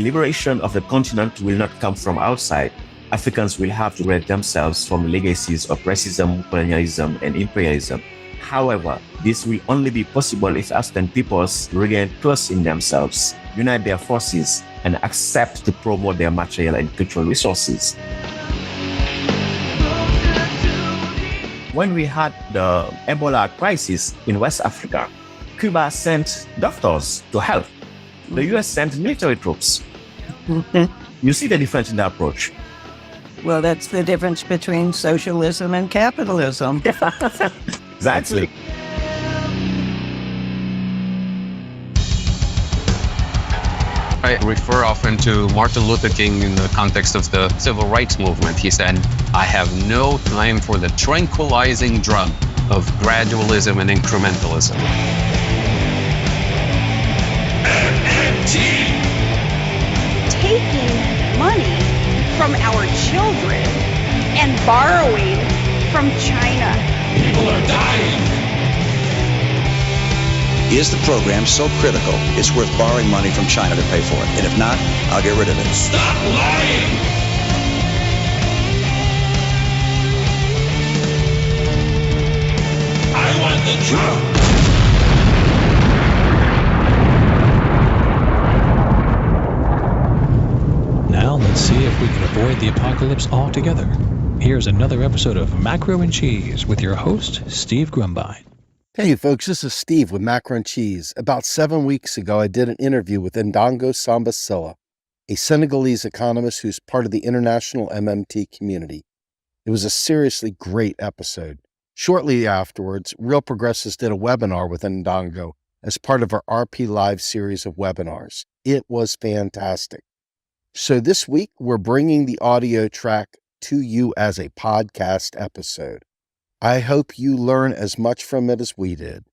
liberation of the continent will not come from outside. Africans will have to rid themselves from legacies of racism, colonialism, and imperialism. However, this will only be possible if African peoples regain trust in themselves, unite their forces, and accept to promote their material and cultural resources. When we had the Ebola crisis in West Africa, Cuba sent doctors to help. The US sent military troops. You see the difference in the approach. Well, that's the difference between socialism and capitalism. Exactly. I refer often to Martin Luther King in the context of the civil rights movement. He said, "I have no time for the tranquilizing drug of gradualism and incrementalism." MMT! Taking money from our children and borrowing from China. People are dying. Is the program so critical it's worth borrowing money from China to pay for it? And if not, I'll get rid of it. Stop lying! I want the truth! Now let's see if we can avoid the apocalypse altogether. Here's another episode of Macro and Cheese with your host, Steve Grumbine. Hey folks, this is Steve with Macro and Cheese. About 7 weeks ago, I did an interview with Ndongo Samba Sylla, a Senegalese economist who's part of the international MMT community. It was a seriously great episode. Shortly afterwards, Real Progressives did a webinar with Ndongo as part of our RP Live series of webinars. It was fantastic. So this week, we're bringing the audio track to you as a podcast episode. I hope you learn as much from it as we did.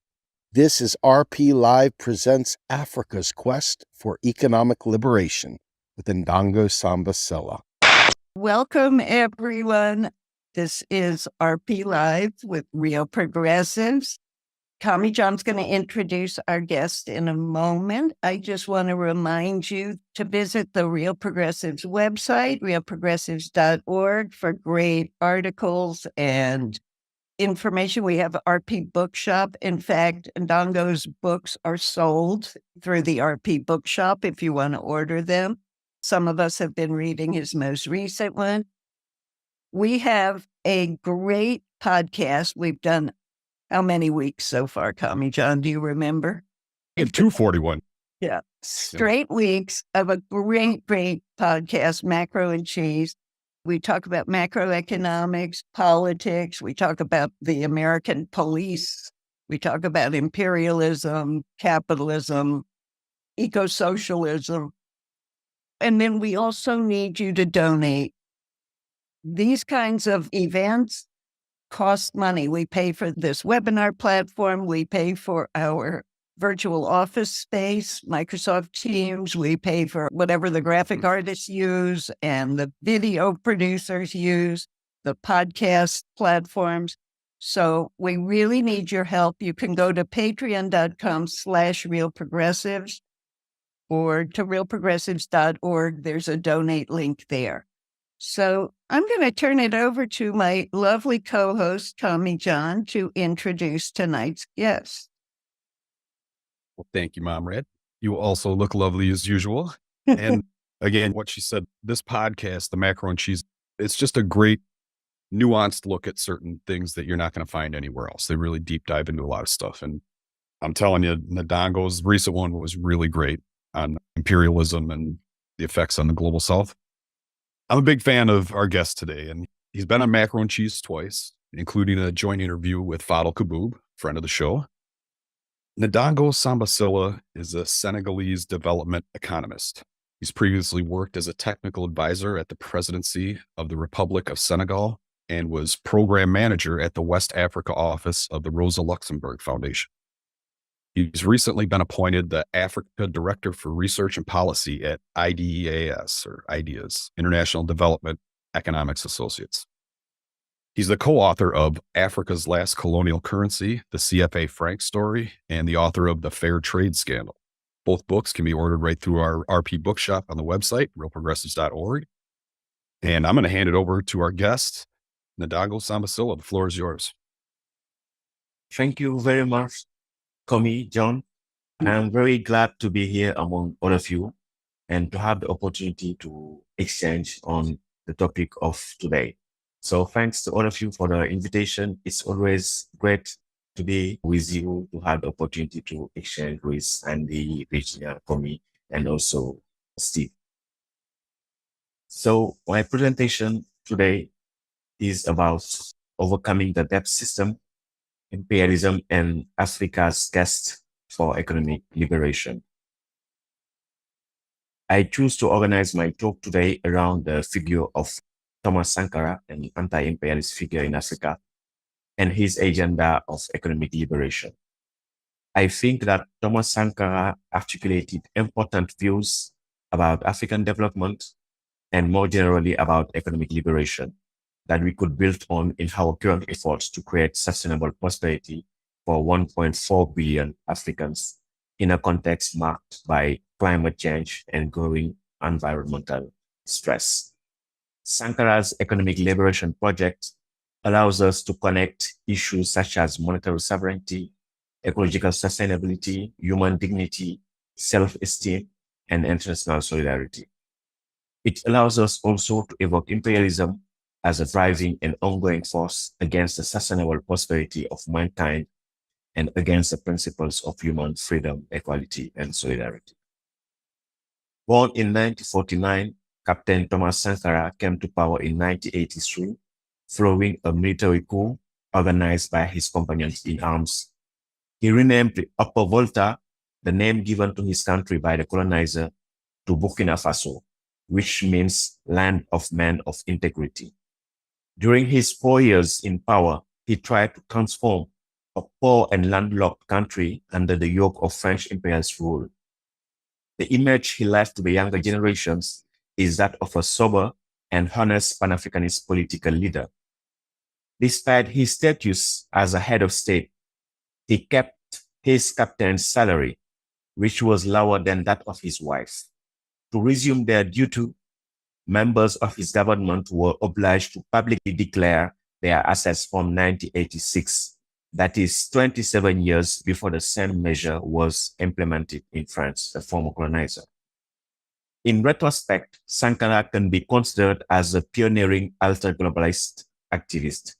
This is RP Live presents Africa's Quest for Economic Liberation with Ndongo Samba Sylla. Welcome, everyone. This is RP Live with Real Progressives. Tommy John's going to introduce our guest in a moment. I just want to remind you to visit the Real Progressives website, realprogressives.org, for great articles and information. We have RP Bookshop. In fact, Ndongo's books are sold through the RP Bookshop if you want to order them. Some of us have been reading his most recent one. We have a great podcast. We've done how many weeks so far, Tommy John? Do you remember? 241. Yeah. Straight weeks of a great podcast, Macro and Cheese. We talk about macroeconomics, politics. We talk about the American police. We talk about imperialism, capitalism, eco-socialism. And then we also need you to donate. These kinds of events cost money. We pay for this webinar platform. We pay for our virtual office space, Microsoft Teams. We pay for whatever the graphic artists use and the video producers use, the podcast platforms. So we really need your help. You can go to patreon.com/realprogressives or to realprogressives.org. There's a donate link there. So I'm going to turn it over to my lovely co-host, Tommy John, to introduce tonight's guest. Well, thank you, Mom Red. You also look lovely as usual. And again, what she said, this podcast, the Macro and Cheese, it's just a great nuanced look at certain things that you're not going to find anywhere else. They really deep dive into a lot of stuff. And I'm telling you, Ndongo's recent one was really great on imperialism and the effects on the global South. I'm a big fan of our guest today, and he's been on Macro and Cheese twice, including a joint interview with Fadel Kaboub, friend of the show. Ndongo Samba Sylla is a Senegalese development economist. He's previously worked as a technical advisor at the presidency of the Republic of Senegal and was program manager at the West Africa office of the Rosa Luxemburg Foundation. He's recently been appointed the Africa Director for Research and Policy at IDEAS, or IDEAS, International Development Economics Associates. He's the co-author of Africa's Last Colonial Currency, the CFA franc story, and the author of The Fair Trade Scandal, Both books can be ordered right through our RP bookshop on the website, realprogressives.org. And I'm going to hand it over to our guest, Ndongo Samba Sylla. The floor is yours. Thank you very much, Komi, John. I'm very glad to be here among all of you and to have the opportunity to exchange on the topic of today. So thanks to all of you for the invitation. It's always great to be with you, to have the opportunity to exchange with Andy, Virginia, Komi, and also Steve. So my presentation today is about overcoming the debt system, imperialism, and Africa's quest for economic liberation. I choose to organize my talk today around the figure of Thomas Sankara, an anti-imperialist figure in Africa, and his agenda of economic liberation. I think that Thomas Sankara articulated important views about African development and more generally about economic liberation that we could build on in our current efforts to create sustainable prosperity for 1.4 billion Africans in a context marked by climate change and growing environmental stress. Sankara's economic liberation project allows us to connect issues such as monetary sovereignty, ecological sustainability, human dignity, self-esteem, and international solidarity. It allows us also to evoke imperialism as a driving and ongoing force against the sustainable prosperity of mankind and against the principles of human freedom, equality, and solidarity. Born in 1949, Captain Thomas Sankara came to power in 1983 following a military coup organized by his companions in arms. He renamed the Upper Volta, the name given to his country by the colonizer, to Burkina Faso, which means land of men of integrity. During his 4 years in power, he tried to transform a poor and landlocked country under the yoke of French imperialist rule. The image he left to the younger generations is that of a sober and honest Pan-Africanist political leader. Despite his status as a head of state, he kept his captain's salary, which was lower than that of his wife. To resume their duty, members of his government were obliged to publicly declare their assets from 1986. That is 27 years before the same measure was implemented in France, the former colonizer. In retrospect, Sankara can be considered as a pioneering alter-globalist activist.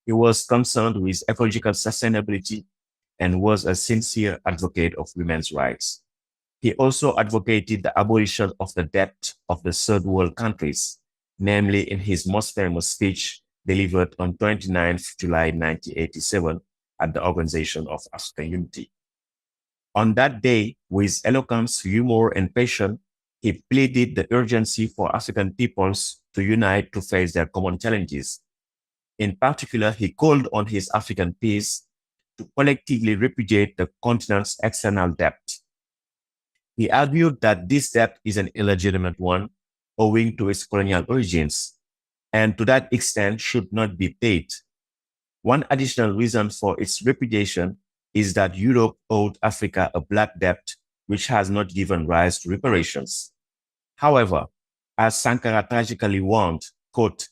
He was concerned with ecological sustainability and was a sincere advocate of women's rights. He also advocated the abolition of the debt of the third world countries, namely in his most famous speech delivered on 29th July 1987 at the Organization of African Unity. On that day, with eloquence, humor, and passion, he pleaded the urgency for African peoples to unite to face their common challenges. In particular, he called on his African peers to collectively repudiate the continent's external debt. He argued that this debt is an illegitimate one, owing to its colonial origins, and to that extent should not be paid. One additional reason for its repudiation is that Europe owed Africa a black debt which has not given rise to reparations. However, as Sankara tragically warned, quote,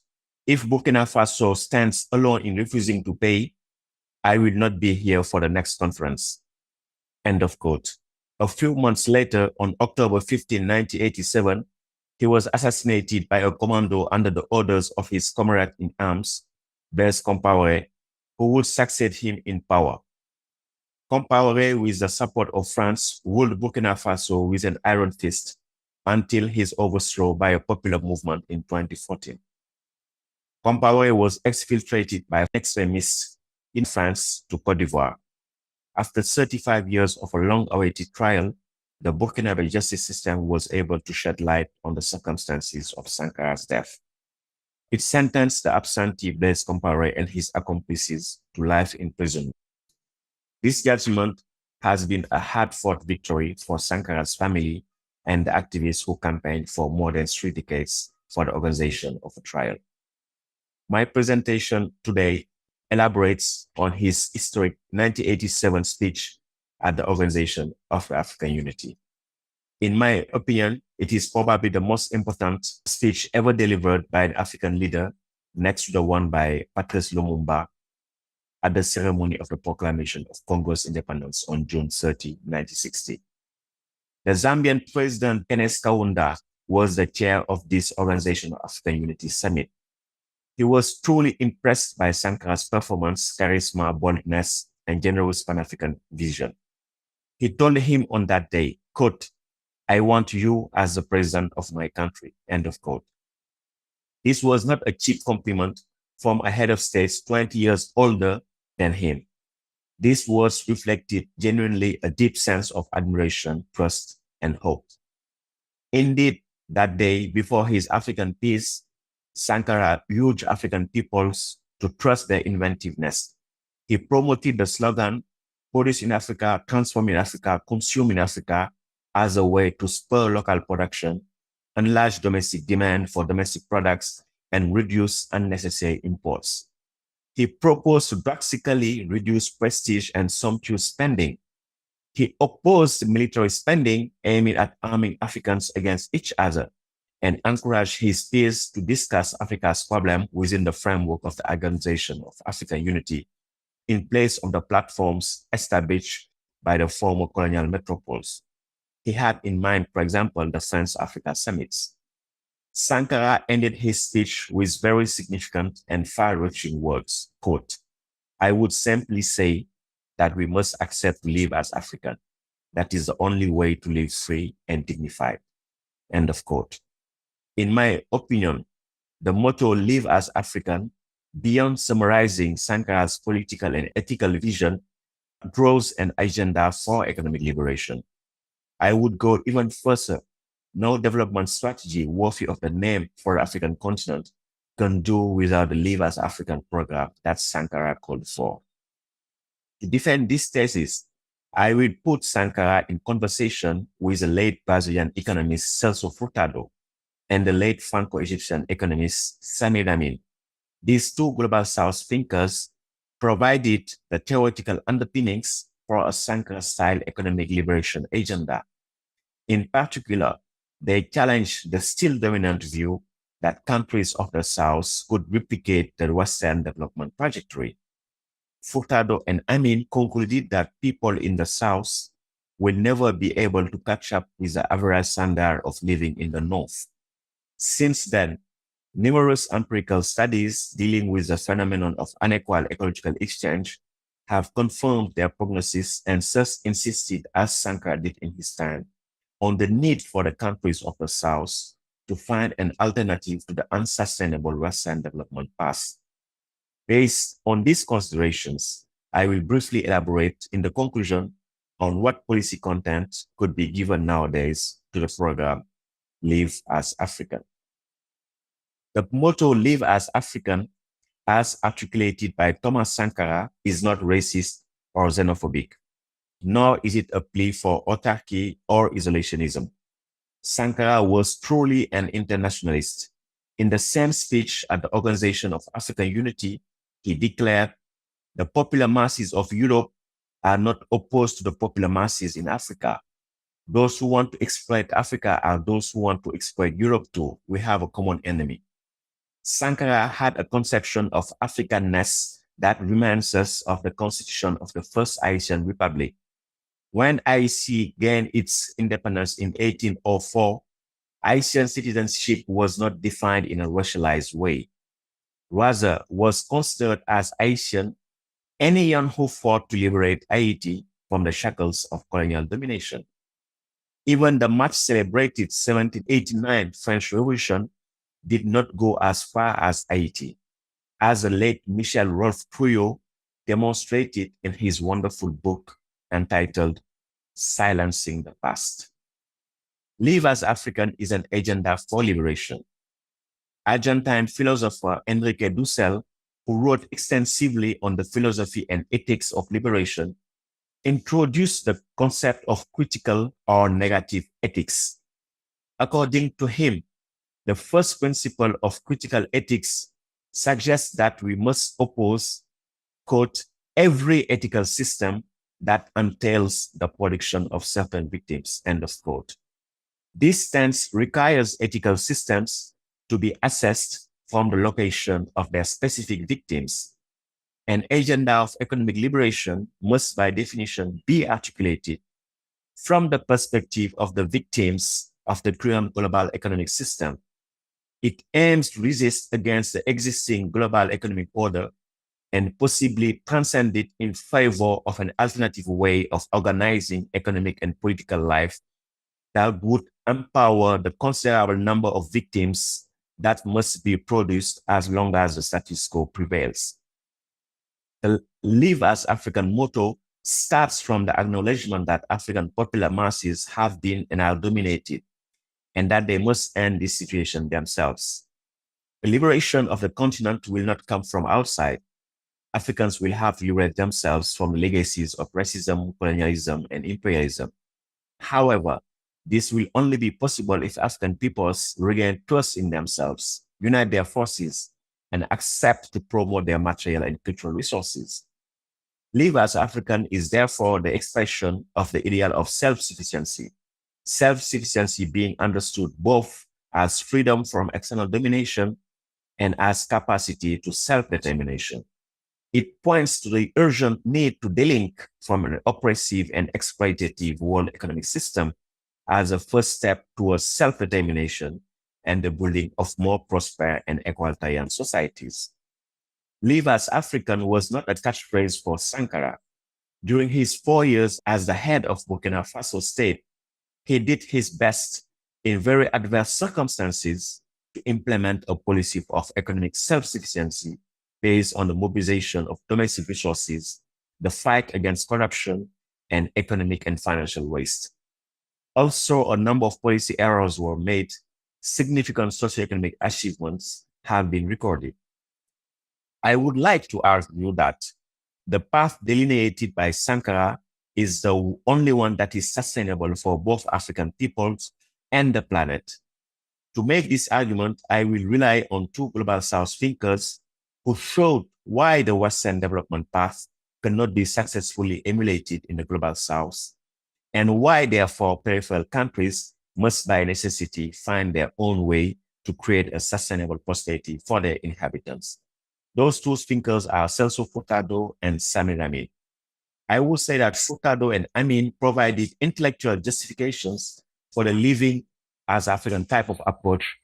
"If Burkina Faso stands alone in refusing to pay, I will not be here for the next conference." End of quote. A few months later, on October 15, 1987, he was assassinated by a commando under the orders of his comrade in arms, Blaise Compaoré, who would succeed him in power. Compaoré, with the support of France, ruled Burkina Faso with an iron fist until his overthrow by a popular movement in 2014. Compaoré was exfiltrated by extremists in France to Côte d'Ivoire. After 35 years of a long-awaited trial, the Burkinabe justice system was able to shed light on the circumstances of Sankara's death. It sentenced the absentee Blaise Compaoré and his accomplices to life in prison. This judgment has been a hard-fought victory for Sankara's family and the activists who campaigned for more than 3 decades for the organization of a trial. My presentation today elaborates on his historic 1987 speech at the Organization of African Unity. In my opinion, it is probably the most important speech ever delivered by an African leader, next to the one by Patrice Lumumba at the ceremony of the proclamation of Congo's independence on June 30, 1960. The Zambian President Kenneth Kaunda was the chair of this Organization of African Unity Summit. He was truly impressed by Sankara's performance, charisma, boldness, and generous Pan-African vision. He told him on that day, quote, "I want you as the president of my country," end of quote. This was not a cheap compliment from a head of state 20 years older than him. This words reflected genuinely a deep sense of admiration, trust, and hope. Indeed, that day, before his African peace, Sankara urged African peoples to trust their inventiveness. He promoted the slogan, "Produce in Africa, transform in Africa, consume in Africa," as a way to spur local production, enlarge domestic demand for domestic products, and reduce unnecessary imports. He proposed to drastically reduce prestige and sumptuous spending. He opposed military spending aimed at arming Africans against each other and encouraged his peers to discuss Africa's problem within the framework of the Organization of African Unity in place of the platforms established by the former colonial metropoles. He had in mind, for example, the France-Africa summits. Sankara ended his speech with very significant and far-reaching words, quote, "I would simply say that we must accept to live as African. That is the only way to live free and dignified," end of quote. In my opinion, the motto "Live as African," beyond summarizing Sankara's political and ethical vision, draws an agenda for economic liberation. I would go even further. No development strategy worthy of the name for the African continent can do without the Live as African program that Sankara called for. To defend this thesis, I will put Sankara in conversation with the late Brazilian economist Celso Furtado and the late Franco-Egyptian economist Sami Lamin. These two Global South thinkers provided the theoretical underpinnings for a Sankara-style economic liberation agenda. In particular, they challenged the still dominant view that countries of the South could replicate the Western development trajectory. Furtado and Amin concluded that people in the South will never be able to catch up with the average standard of living in the North. Since then, numerous empirical studies dealing with the phenomenon of unequal ecological exchange have confirmed their prognosis and thus insisted, as Sankara did in his time, on the need for the countries of the South to find an alternative to the unsustainable Western development path. Based on these considerations, I will briefly elaborate in the conclusion on what policy content could be given nowadays to the program Live as African. The motto Live as African, as articulated by Thomas Sankara, is not racist or xenophobic, nor is it a plea for autarky or isolationism. Sankara was truly an internationalist. In the same speech at the Organization of African Unity, he declared, "The popular masses of Europe are not opposed to the popular masses in Africa. Those who want to exploit Africa are those who want to exploit Europe too. We have a common enemy." Sankara had a conception of Africanness that reminds us of the constitution of the First Haitian Republic. When Haiti gained its independence in 1804, Haitian citizenship was not defined in a racialized way. Rather, was considered as Haitian anyone who fought to liberate Haiti from the shackles of colonial domination. Even the much celebrated 1789 French Revolution did not go as far as Haiti, as the late Michel Rolph-Trouillot demonstrated in his wonderful book entitled Silencing the Past. Live as African is an agenda for liberation. Argentine philosopher Enrique Dussel, who wrote extensively on the philosophy and ethics of liberation, introduced the concept of critical or negative ethics. According to him, the first principle of critical ethics suggests that we must oppose, quote, every ethical system that entails the production of certain victims, end of quote. This stance requires ethical systems to be assessed from the location of their specific victims. An agenda of economic liberation must by definition be articulated from the perspective of the victims of the current global economic system. It aims to resist against the existing global economic order and possibly transcend it in favor of an alternative way of organizing economic and political life that would empower the considerable number of victims that must be produced as long as the status quo prevails. The Live as African motto starts from the acknowledgement that African popular masses have been and are dominated, and that they must end this situation themselves. The liberation of the continent will not come from outside. Africans will have to liberate themselves from the legacies of racism, colonialism, and imperialism. However, this will only be possible if African peoples regain trust in themselves, unite their forces, and accept to promote their material and cultural resources. Live as African is therefore the expression of the ideal of self-sufficiency. Self-sufficiency being understood both as freedom from external domination and as capacity to self-determination. It points to the urgent need to delink from an oppressive and exploitative world economic system as a first step towards self-determination and the building of more prosperous and egalitarian societies. Live as African was not a catchphrase for Sankara. During his 4 years as the head of Burkina Faso state, he did his best in very adverse circumstances to implement a policy of economic self-sufficiency based on the mobilization of domestic resources, the fight against corruption, and economic and financial waste. Also, a number of policy errors were made. Significant socioeconomic achievements have been recorded. I would like to argue that the path delineated by Sankara is the only one that is sustainable for both African peoples and the planet. To make this argument, I will rely on two Global South thinkers who showed why the Western development path cannot be successfully emulated in the Global South, and why, therefore, peripheral countries must by necessity find their own way to create a sustainable prosperity for their inhabitants. Those two thinkers are Celso Furtado and Samir Amin. I would say that Furtado and Amin provided intellectual justifications for the living as African type of approach,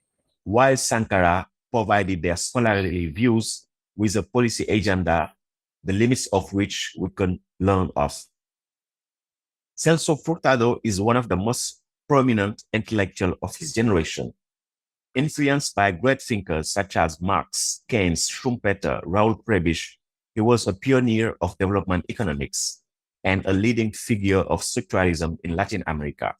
while Sankara provided their scholarly views with a policy agenda, the limits of which we can learn of. Celso Furtado is one of the most prominent intellectuals of his generation. Influenced by great thinkers such as Marx, Keynes, Schumpeter, Raoul Prebisch, he was a pioneer of development economics and a leading figure of structuralism in Latin America.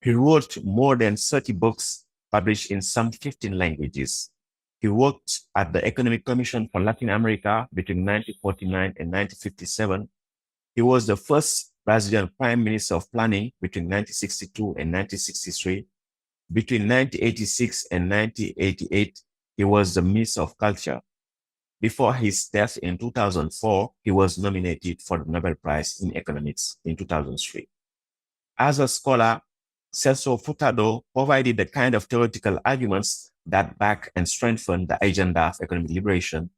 He wrote more than 30 books published in some 15 languages. He worked at the Economic Commission for Latin America between 1949 and 1957. He was the first Brazilian Prime Minister of Planning between 1962 and 1963. Between 1986 and 1988, he was the Minister of Culture. Before his death in 2004, he was nominated for the Nobel Prize in Economics in 2003. As a scholar, Celso Furtado provided the kind of theoretical arguments that back and strengthen the agenda of economic liberation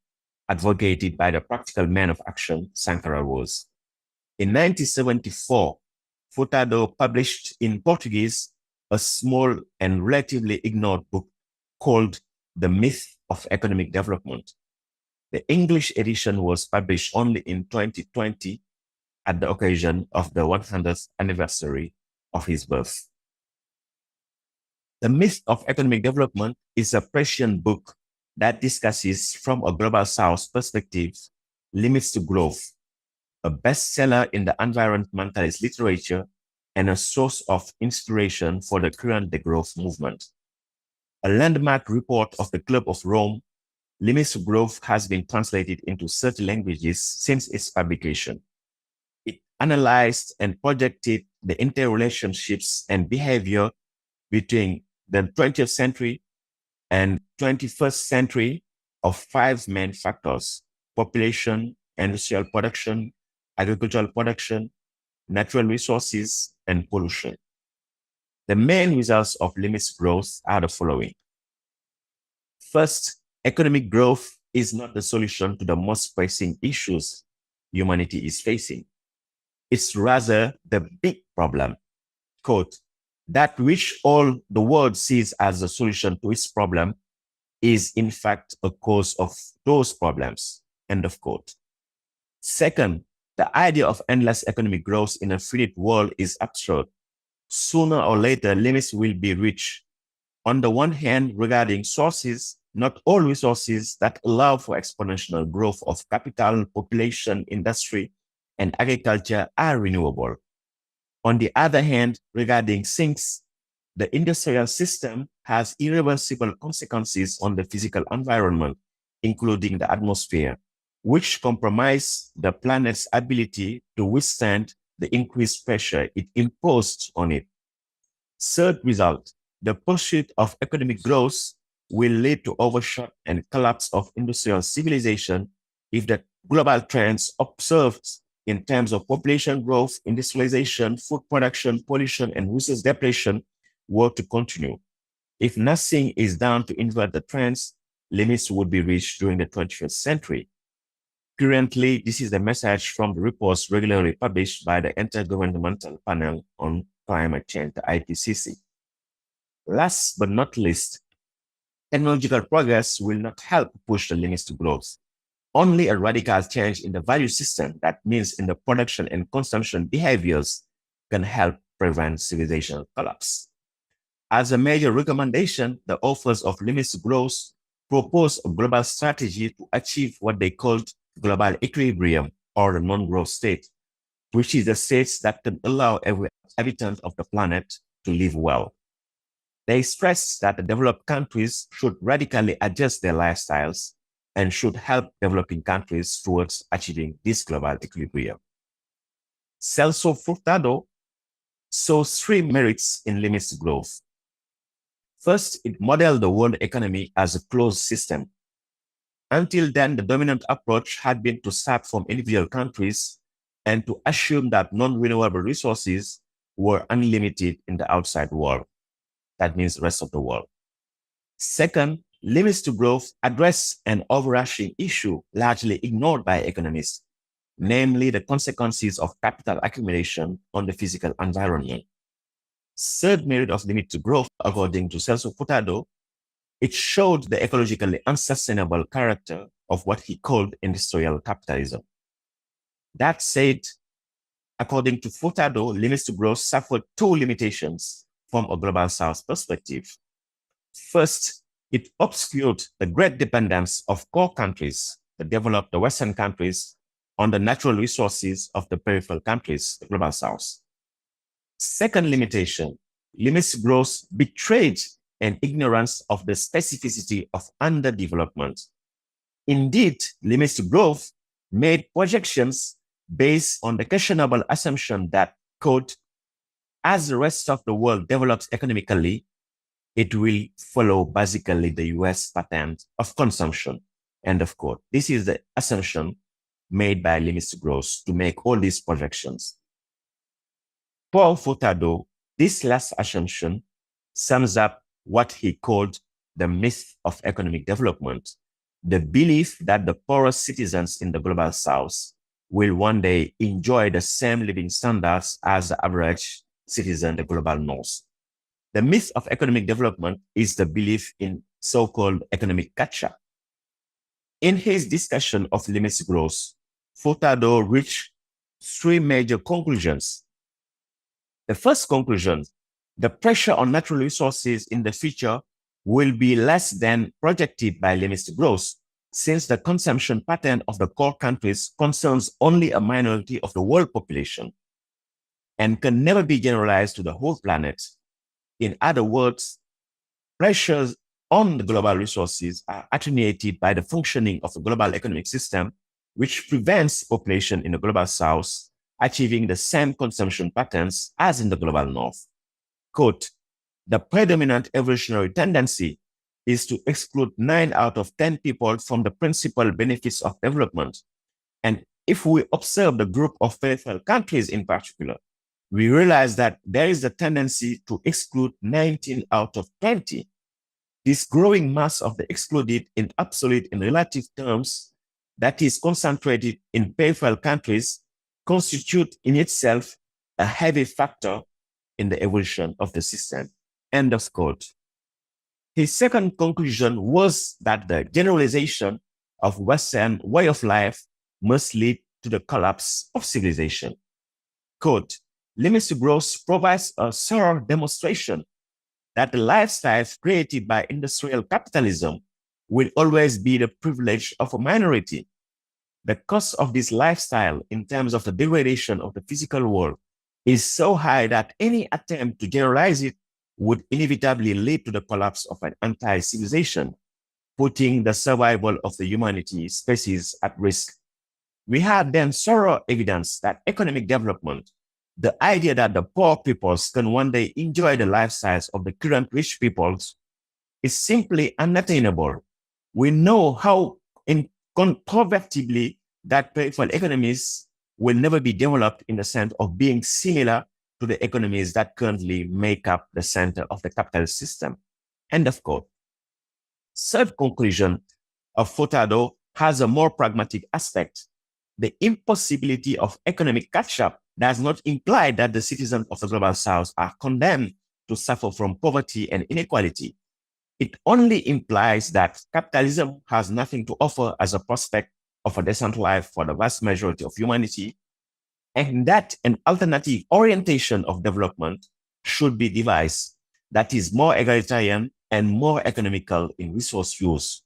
advocated by the practical man of action Sankara was. In 1974, Furtado published in Portuguese a small and relatively ignored book called The Myth of Economic Development. The English edition was published only in 2020 at the occasion of the 100th anniversary of his birth. The Myth of Economic Development is a prescient book that discusses from a Global South perspective limits to growth, a bestseller in the environmentalist literature and a source of inspiration for the current degrowth movement. A landmark report of the Club of Rome, Limits to Growth has been translated into 30 languages since its publication. It analyzed and projected the interrelationships and behavior between the 20th century and 21st century of 5 main factors: population, industrial production, agricultural production, natural resources, and pollution. The main results of limits growth are the following. First, economic growth is not the solution to the most pressing issues humanity is facing. It's rather the big problem, quote, that which all the world sees as a solution to its problem is in fact a cause of those problems, end of quote. Second, the idea of endless economic growth in a finite world is absurd. Sooner or later, limits will be reached. On the one hand, regarding sources, not all resources that allow for exponential growth of capital, population, industry, and agriculture are renewable. On the other hand, regarding sinks, the industrial system has irreversible consequences on the physical environment, including the atmosphere, which compromise the planet's ability to withstand the increased pressure it imposed on it. Third result, the pursuit of economic growth will lead to overshot and collapse of industrial civilization if the global trends observed in terms of population growth, industrialization, food production, pollution, and resource depletion were to continue. If nothing is done to invert the trends, limits would be reached during the 21st century. Currently, this is the message from the reports regularly published by the Intergovernmental Panel on Climate Change, the IPCC. Last but not least, technological progress will not help push the limits to growth. Only a radical change in the value system, that means in the production and consumption behaviors, can help prevent civilizational collapse. As a major recommendation, the authors of Limits to Growth propose a global strategy to achieve what they called global equilibrium, or the non-growth state, which is a state that can allow every inhabitant of the planet to live well. They stress that the developed countries should radically adjust their lifestyles and should help developing countries towards achieving this global equilibrium. Celso Furtado saw three merits in limits to growth. First, it modeled the world economy as a closed system. Until then, the dominant approach had been to start from individual countries and to assume that non-renewable resources were unlimited in the outside world. That means the rest of the world. Second, limits to growth address an overarching issue largely ignored by economists, namely the consequences of capital accumulation on the physical environment. Third merit of limit to growth, according to Celso Furtado, it showed the ecologically unsustainable character of what he called industrial capitalism. That said, according to Furtado, limits to growth suffered two limitations from a global south perspective. First, it obscured the great dependence of core countries, the developed Western countries, on the natural resources of the peripheral countries, the global south. Second limitation, limits to growth betrayed an ignorance of the specificity of underdevelopment. Indeed, limits to growth made projections based on the questionable assumption that, quote, as the rest of the world develops economically, it will follow basically the US pattern of consumption, end of quote. This is the assumption made by limits to growth to make all these projections. For Furtado, this last assumption sums up what he called the myth of economic development, the belief that the poorest citizens in the global south will one day enjoy the same living standards as the average citizen in the global north. The myth of economic development is the belief in so-called economic catch-up. In his discussion of limits to growth, Furtado reached three major conclusions. The first conclusion, the pressure on natural resources in the future will be less than projected by limits to growth, since the consumption pattern of the core countries concerns only a minority of the world population and can never be generalized to the whole planet. In other words, pressures on the global resources are attenuated by the functioning of the global economic system, which prevents population in the global south achieving the same consumption patterns as in the global north. Quote, the predominant evolutionary tendency is to exclude 9 out of 10 people from the principal benefits of development. And if we observe the group of peripheral countries in particular, we realize that there is a tendency to exclude 19 out of 20. This growing mass of the excluded in absolute and relative terms that is concentrated in peripheral countries constitute in itself a heavy factor in the evolution of the system. End of quote. His second conclusion was that the generalization of Western way of life must lead to the collapse of civilization. Quote, limits to growth provides a thorough demonstration that the lifestyles created by industrial capitalism will always be the privilege of a minority. The cost of this lifestyle in terms of the degradation of the physical world is so high that any attempt to generalize it would inevitably lead to the collapse of an entire civilization, putting the survival of the humanity species at risk. We had then thorough evidence that economic development, the idea that the poor peoples can one day enjoy the lifestyles of the current rich peoples, is simply unattainable. We know how incontrovertibly that peripheral economies will never be developed in the sense of being similar to the economies that currently make up the center of the capitalist system. End of quote. Third conclusion of Furtado has a more pragmatic aspect. The impossibility of economic catch-up does not imply that the citizens of the Global South are condemned to suffer from poverty and inequality. It only implies that capitalism has nothing to offer as a prospect of a decent life for the vast majority of humanity, and that an alternative orientation of development should be devised that is more egalitarian and more economical in resource use.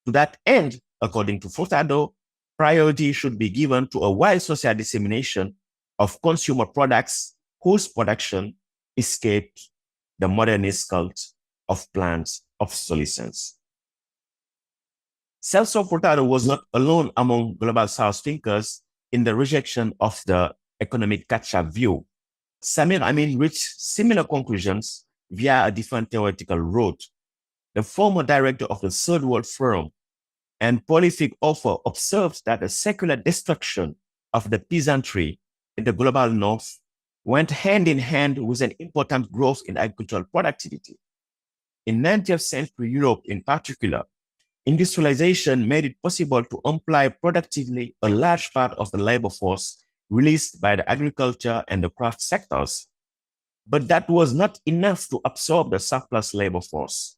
To that end, according to Furtado, priority should be given to a wide social dissemination of consumer products whose production escaped the modernist cult of planned obsolescence. Celso Furtado was not alone among Global South thinkers in the rejection of the economic catch-up view. Samir Amin reached similar conclusions via a different theoretical route. The former director of the Third World Forum and prolific author observed that the secular destruction of the peasantry in the global north went hand in hand with an important growth in agricultural productivity. In 19th century Europe in particular, industrialization made it possible to employ productively a large part of the labor force released by the agriculture and the craft sectors. But that was not enough to absorb the surplus labor force.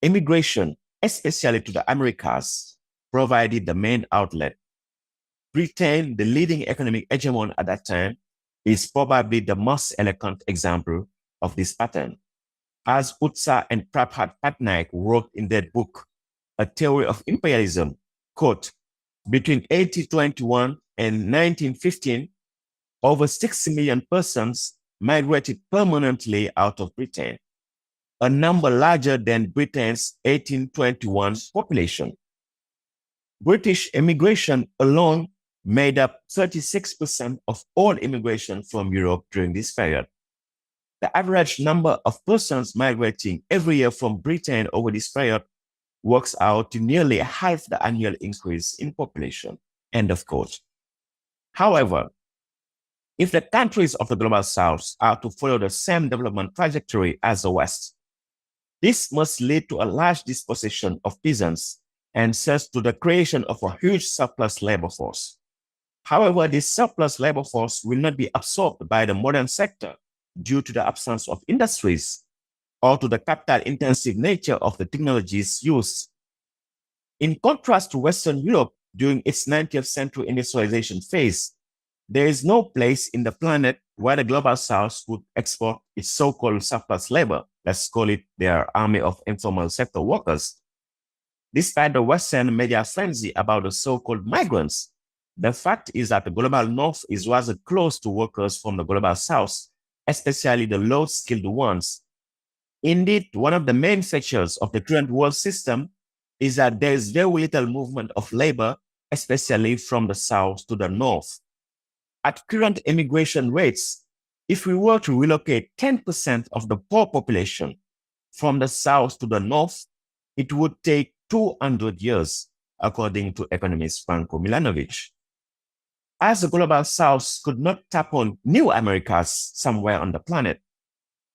Immigration, especially to the Americas, provided the main outlet. Britain, the leading economic hegemon at that time, is probably the most eloquent example of this pattern. As Utsa and Prabhat Patnaik wrote in their book, A Theory of Imperialism, quote, between 1821 and 1915, over 6 million persons migrated permanently out of Britain, a number larger than Britain's 1821 population. British immigration alone made up 36% of all immigration from Europe during this period. The average number of persons migrating every year from Britain over this period works out to nearly half the annual increase in population. End of quote. However, if the countries of the Global South are to follow the same development trajectory as the West, this must lead to a large dispossession of peasants and thus to the creation of a huge surplus labor force. However, this surplus labor force will not be absorbed by the modern sector due to the absence of industries or to the capital-intensive nature of the technologies used. In contrast to Western Europe during its 19th century industrialization phase, there is no place in the planet where the Global South would export its so-called surplus labor, let's call it their army of informal sector workers. Despite the Western media frenzy about the so-called migrants, the fact is that the Global North is rather close to workers from the Global South, especially the low-skilled ones. Indeed, one of the main features of the current world system is that there is very little movement of labor, especially from the South to the North. At current immigration rates, if we were to relocate 10% of the poor population from the South to the North, it would take 200 years, according to economist Franko Milanovic. as the global south could not tap on new Americas somewhere on the planet,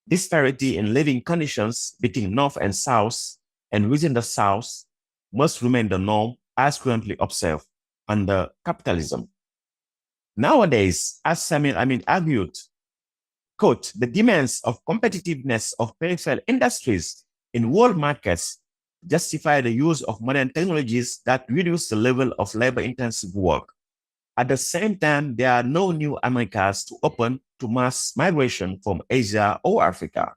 disparity in living conditions between North and South and within the South must remain the norm as currently observed under capitalism. Nowadays, as Samuel Amin argued, quote, the demands of competitiveness of peripheral industries in world markets justify the use of modern technologies that reduce the level of labor-intensive work. At the same time, there are no new Americas to open to mass migration from Asia or Africa.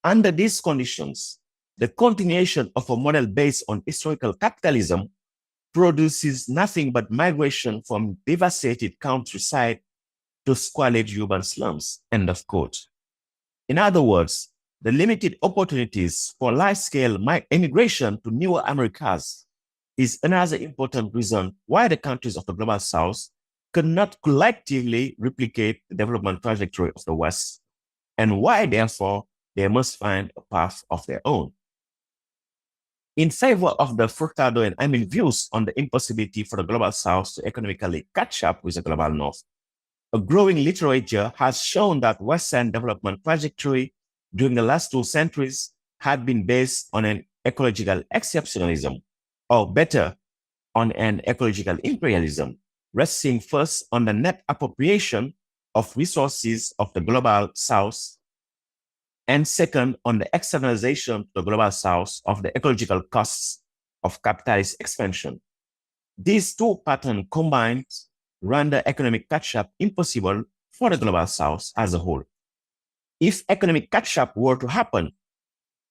Under these conditions, the continuation of a model based on historical capitalism produces nothing but migration from devastated countryside to squalid urban slums, end of quote. In other words, the limited opportunities for large-scale immigration to newer Americas is another important reason why the countries of the global south could not collectively replicate the development trajectory of the West, and why, therefore, they must find a path of their own. In favor of the Furtado and Amin views on the impossibility for the global south to economically catch up with the global north, a growing literature has shown that Western development trajectory during the last 2 centuries had been based on an ecological exceptionalism, or better, on an ecological imperialism, resting first on the net appropriation of resources of the global south, and second, on the externalization to the global south of the ecological costs of capitalist expansion. These 2 patterns combined render economic catch-up impossible for the global south as a whole. If economic catch-up were to happen,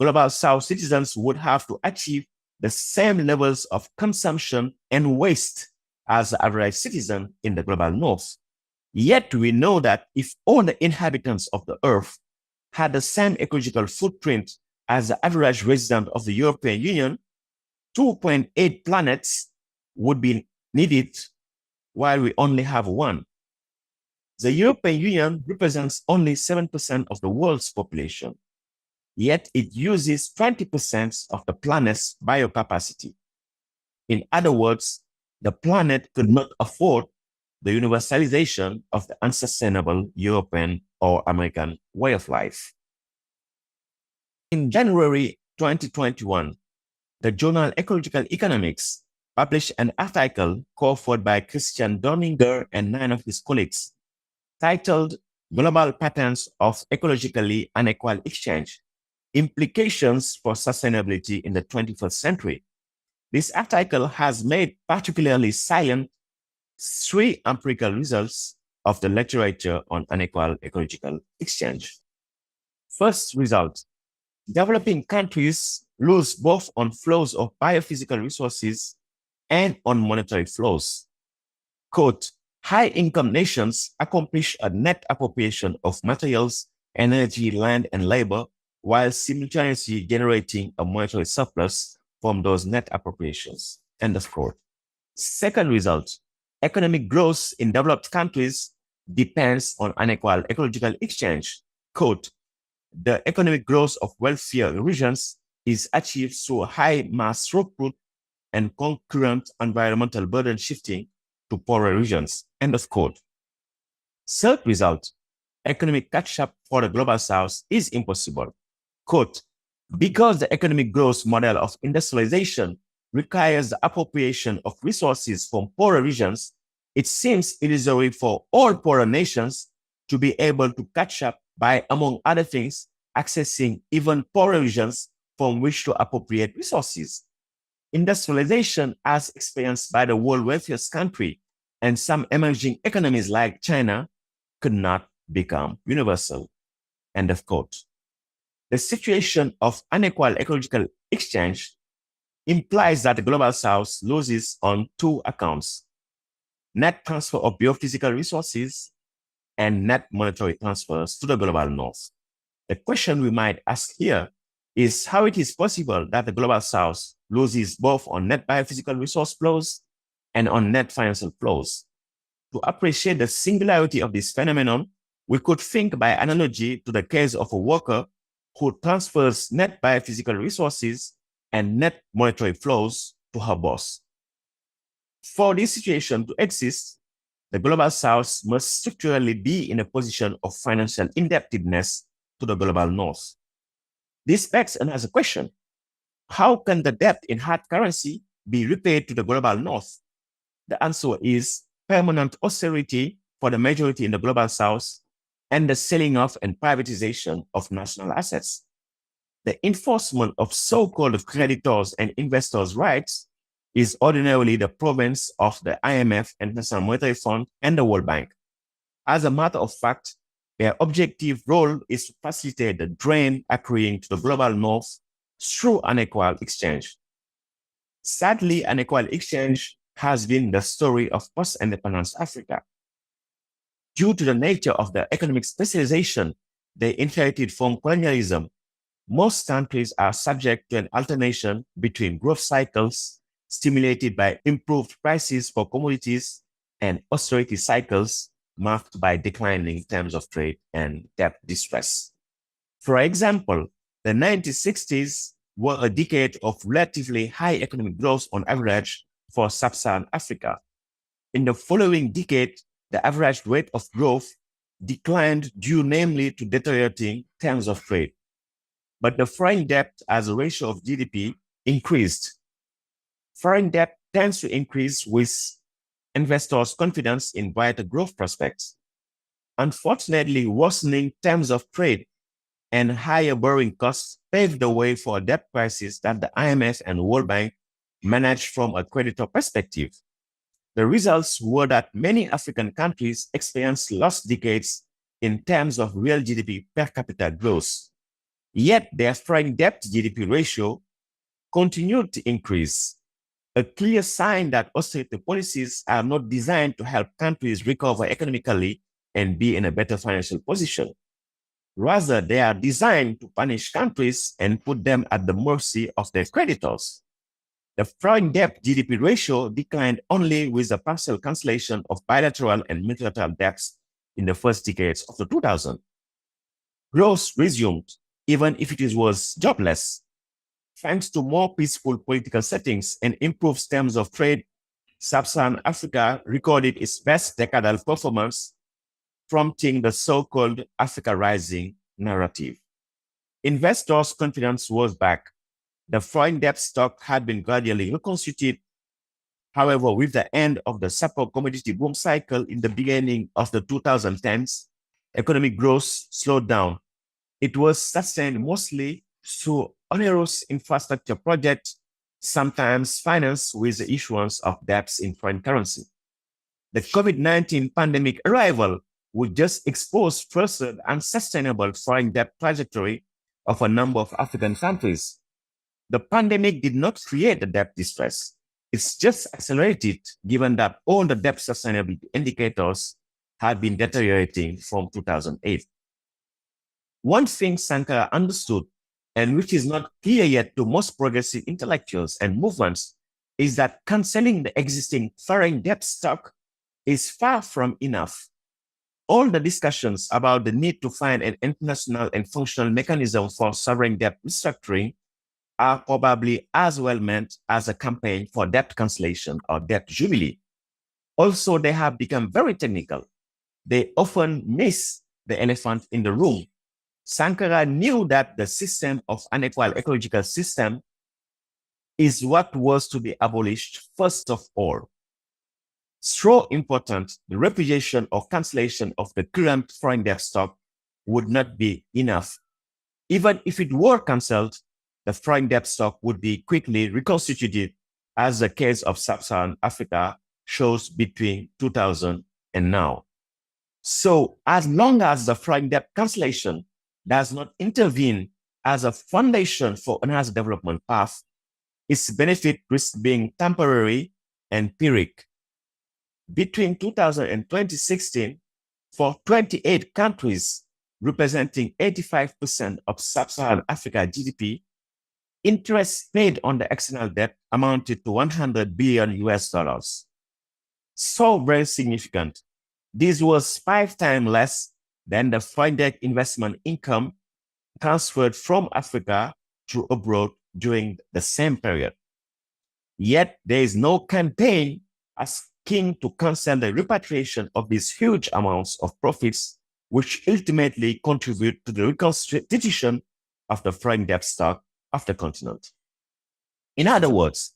global south citizens would have to achieve the same levels of consumption and waste as the average citizen in the global north. Yet we know that if all the inhabitants of the earth had the same ecological footprint as the average resident of the European Union, 2.8 planets would be needed while we only have 1. The European Union represents only 7% of the world's population, yet it uses 20% of the planet's biocapacity. In other words, the planet could not afford the universalization of the unsustainable European or American way of life. In January 2021, the journal Ecological Economics published an article co-authored by Christian Dorninger and 9 of his colleagues, titled Global Patterns of Ecologically Unequal Exchange, Implications for Sustainability in the 21st Century. This article has made particularly salient 3 empirical results of the literature on unequal ecological exchange. First result, developing countries lose both on flows of biophysical resources and on monetary flows. Quote, high-income nations accomplish a net appropriation of materials, energy, land, and labor, while simultaneously generating a monetary surplus from those net appropriations, end of quote. Second result, economic growth in developed countries depends on unequal ecological exchange. Quote, the economic growth of wealthier regions is achieved through high mass throughput and concurrent environmental burden shifting to poorer regions, end of quote. Third result, economic catch-up for the global south is impossible. Quote, because the economic growth model of industrialization requires the appropriation of resources from poorer regions, it seems illusory for all poorer nations to be able to catch up by, among other things, accessing even poorer regions from which to appropriate resources. Industrialization, as experienced by the world's wealthiest country and some emerging economies like China, could not become universal, end of quote. The situation of unequal ecological exchange implies that the global south loses on 2 accounts: net transfer of biophysical resources and net monetary transfers to the global north. The question we might ask here is how it is possible that the global south loses both on net biophysical resource flows and on net financial flows. To appreciate the singularity of this phenomenon, we could think by analogy to the case of a worker who transfers net biophysical resources and net monetary flows to her boss. For this situation to exist, the global south must structurally be in a position of financial indebtedness to the global north. This begs another question. How can the debt in hard currency be repaid to the global north? The answer is permanent austerity for the majority in the global south and the selling off and privatization of national assets. The enforcement of so-called creditors' and investors' rights is ordinarily the province of the IMF, International Monetary Fund, and the World Bank. As a matter of fact, their objective role is to facilitate the drain accruing to the global north through unequal exchange. Sadly, unequal exchange has been the story of post-independence Africa. Due to the nature of the economic specialization they inherited from colonialism, most countries are subject to an alternation between growth cycles stimulated by improved prices for commodities and austerity cycles marked by declining terms of trade and debt distress. For example, the 1960s were a decade of relatively high economic growth on average for sub-Saharan Africa. In the following decade, the average rate of growth declined due namely to deteriorating terms of trade. But the foreign debt as a ratio of GDP increased. Foreign debt tends to increase with investors' confidence in brighter growth prospects. Unfortunately, worsening terms of trade and higher borrowing costs paved the way for a debt crisis that the IMF and World Bank managed from a creditor perspective. The results were that many African countries experienced lost decades in terms of real GDP per capita growth. Yet their foreign debt to GDP ratio continued to increase, a clear sign that austerity policies are not designed to help countries recover economically and be in a better financial position. Rather, they are designed to punish countries and put them at the mercy of their creditors. The foreign debt GDP ratio declined only with the partial cancellation of bilateral and multilateral debts in the first decades of the 2000s. Growth resumed, even if it was jobless. Thanks to more peaceful political settings and improved terms of trade, Sub-Saharan Africa recorded its best decadal performance, prompting the so-called Africa Rising narrative. Investors' confidence was back. The foreign debt stock had been gradually reconstituted. However, with the end of the support commodity boom cycle in the beginning of the 2010s, economic growth slowed down. It was sustained mostly through onerous infrastructure projects, sometimes financed with the issuance of debts in foreign currency. The COVID-19 pandemic arrival would just expose further the unsustainable foreign debt trajectory of a number of African countries. The pandemic did not create the debt distress. It's just accelerated, given that all the debt sustainability indicators had been deteriorating from 2008. One thing Sankara understood, and which is not clear yet to most progressive intellectuals and movements, is that canceling the existing foreign debt stock is far from enough. All the discussions about the need to find an international and functional mechanism for sovereign debt restructuring are probably as well meant as a campaign for debt cancellation or debt jubilee. Also, they have become very technical. They often miss the elephant in the room. Sankara knew that the system of unequal ecological system is what was to be abolished first of all. So important, the repudiation or cancellation of the current foreign debt stock would not be enough. Even if it were cancelled, the foreign debt stock would be quickly reconstituted, as the case of Sub-Saharan Africa shows between 2000 and now. So as long as the foreign debt cancellation does not intervene as a foundation for another development path, its benefit risks being temporary and empiric. Between 2000 and 2016, for 28 countries representing 85% of Sub-Saharan Africa GDP, interest paid on the external debt amounted to 100 billion US dollars. So very significant. This was 5 times less than the foreign debt investment income transferred from Africa to abroad during the same period. Yet there is no campaign as keen to cancel the repatriation of these huge amounts of profits, which ultimately contribute to the reconstitution of the foreign debt stock of the continent. In other words,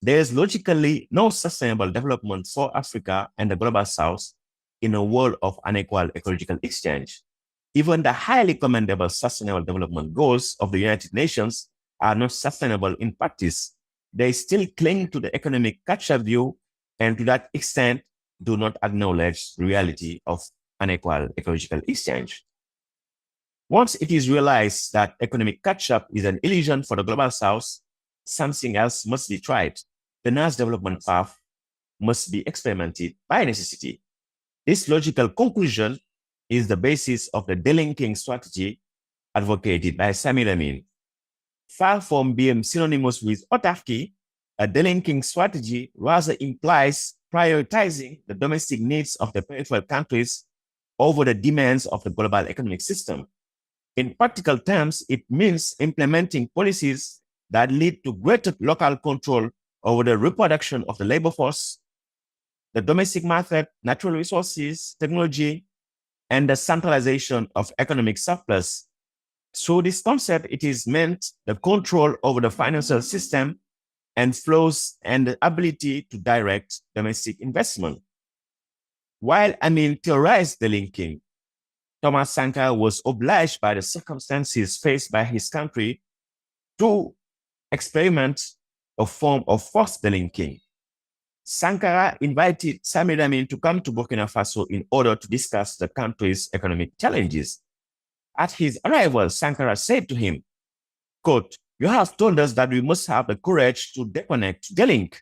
there is logically no sustainable development for Africa and the global South in a world of unequal ecological exchange. Even the highly commendable sustainable development goals of the United Nations are not sustainable in practice. They still cling to the economic catch-up view, and to that extent do not acknowledge the reality of unequal ecological exchange. Once it is realized that economic catch-up is an illusion for the global South, something else must be tried. The next development path must be experimented by necessity. This logical conclusion is the basis of the delinking strategy advocated by Samir Amin. Far from being synonymous with autarky, a delinking strategy rather implies prioritizing the domestic needs of the peripheral countries over the demands of the global economic system. In practical terms, it means implementing policies that lead to greater local control over the reproduction of the labor force, the domestic market, natural resources, technology, and the centralization of economic surplus. Through this concept, it is meant the control over the financial system and flows and the ability to direct domestic investment. While Amin theorized the linking, Thomas Sankara was obliged by the circumstances faced by his country to experiment a form of forced delinking. Sankara invited Samir Amin to come to Burkina Faso in order to discuss the country's economic challenges. At his arrival, Sankara said to him, quote, "You have told us that we must have the courage to deconnect, delink.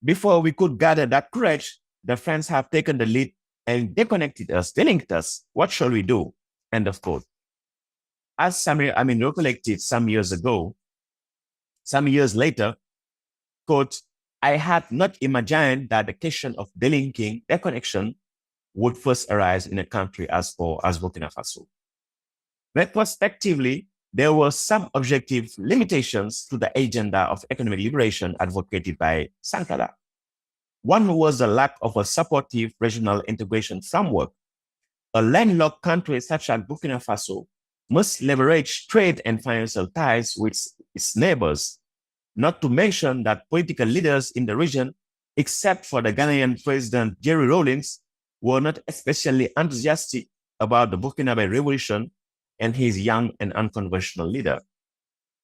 Before we could gather that courage, the French have taken the lead and deconnected us, delinked us. What shall we do?" End of quote. As Samir Amin recollected some years later, quote, "I had not imagined that the question of delinking, deconnection, would first arise in a country as poor as Burkina Faso." Retrospectively, there were some objective limitations to the agenda of economic liberation advocated by Sankara. One was the lack of a supportive regional integration framework. A landlocked country such as Burkina Faso must leverage trade and financial ties with its neighbors, not to mention that political leaders in the region, except for the Ghanaian President Jerry Rawlings, were not especially enthusiastic about the Burkinabe revolution and his young and unconventional leader.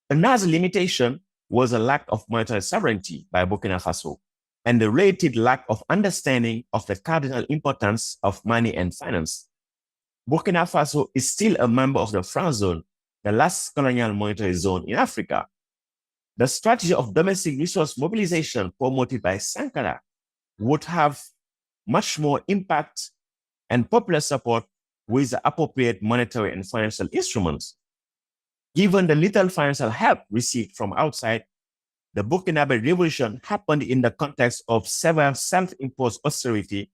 Another limitation was a lack of monetary sovereignty by Burkina Faso and the related lack of understanding of the cardinal importance of money and finance. Burkina Faso is still a member of the Franc zone, the last colonial monetary zone in Africa. The strategy of domestic resource mobilization promoted by Sankara would have much more impact and popular support with the appropriate monetary and financial instruments. Given the little financial help received from outside, the Burkinabe revolution happened in the context of severe self-imposed austerity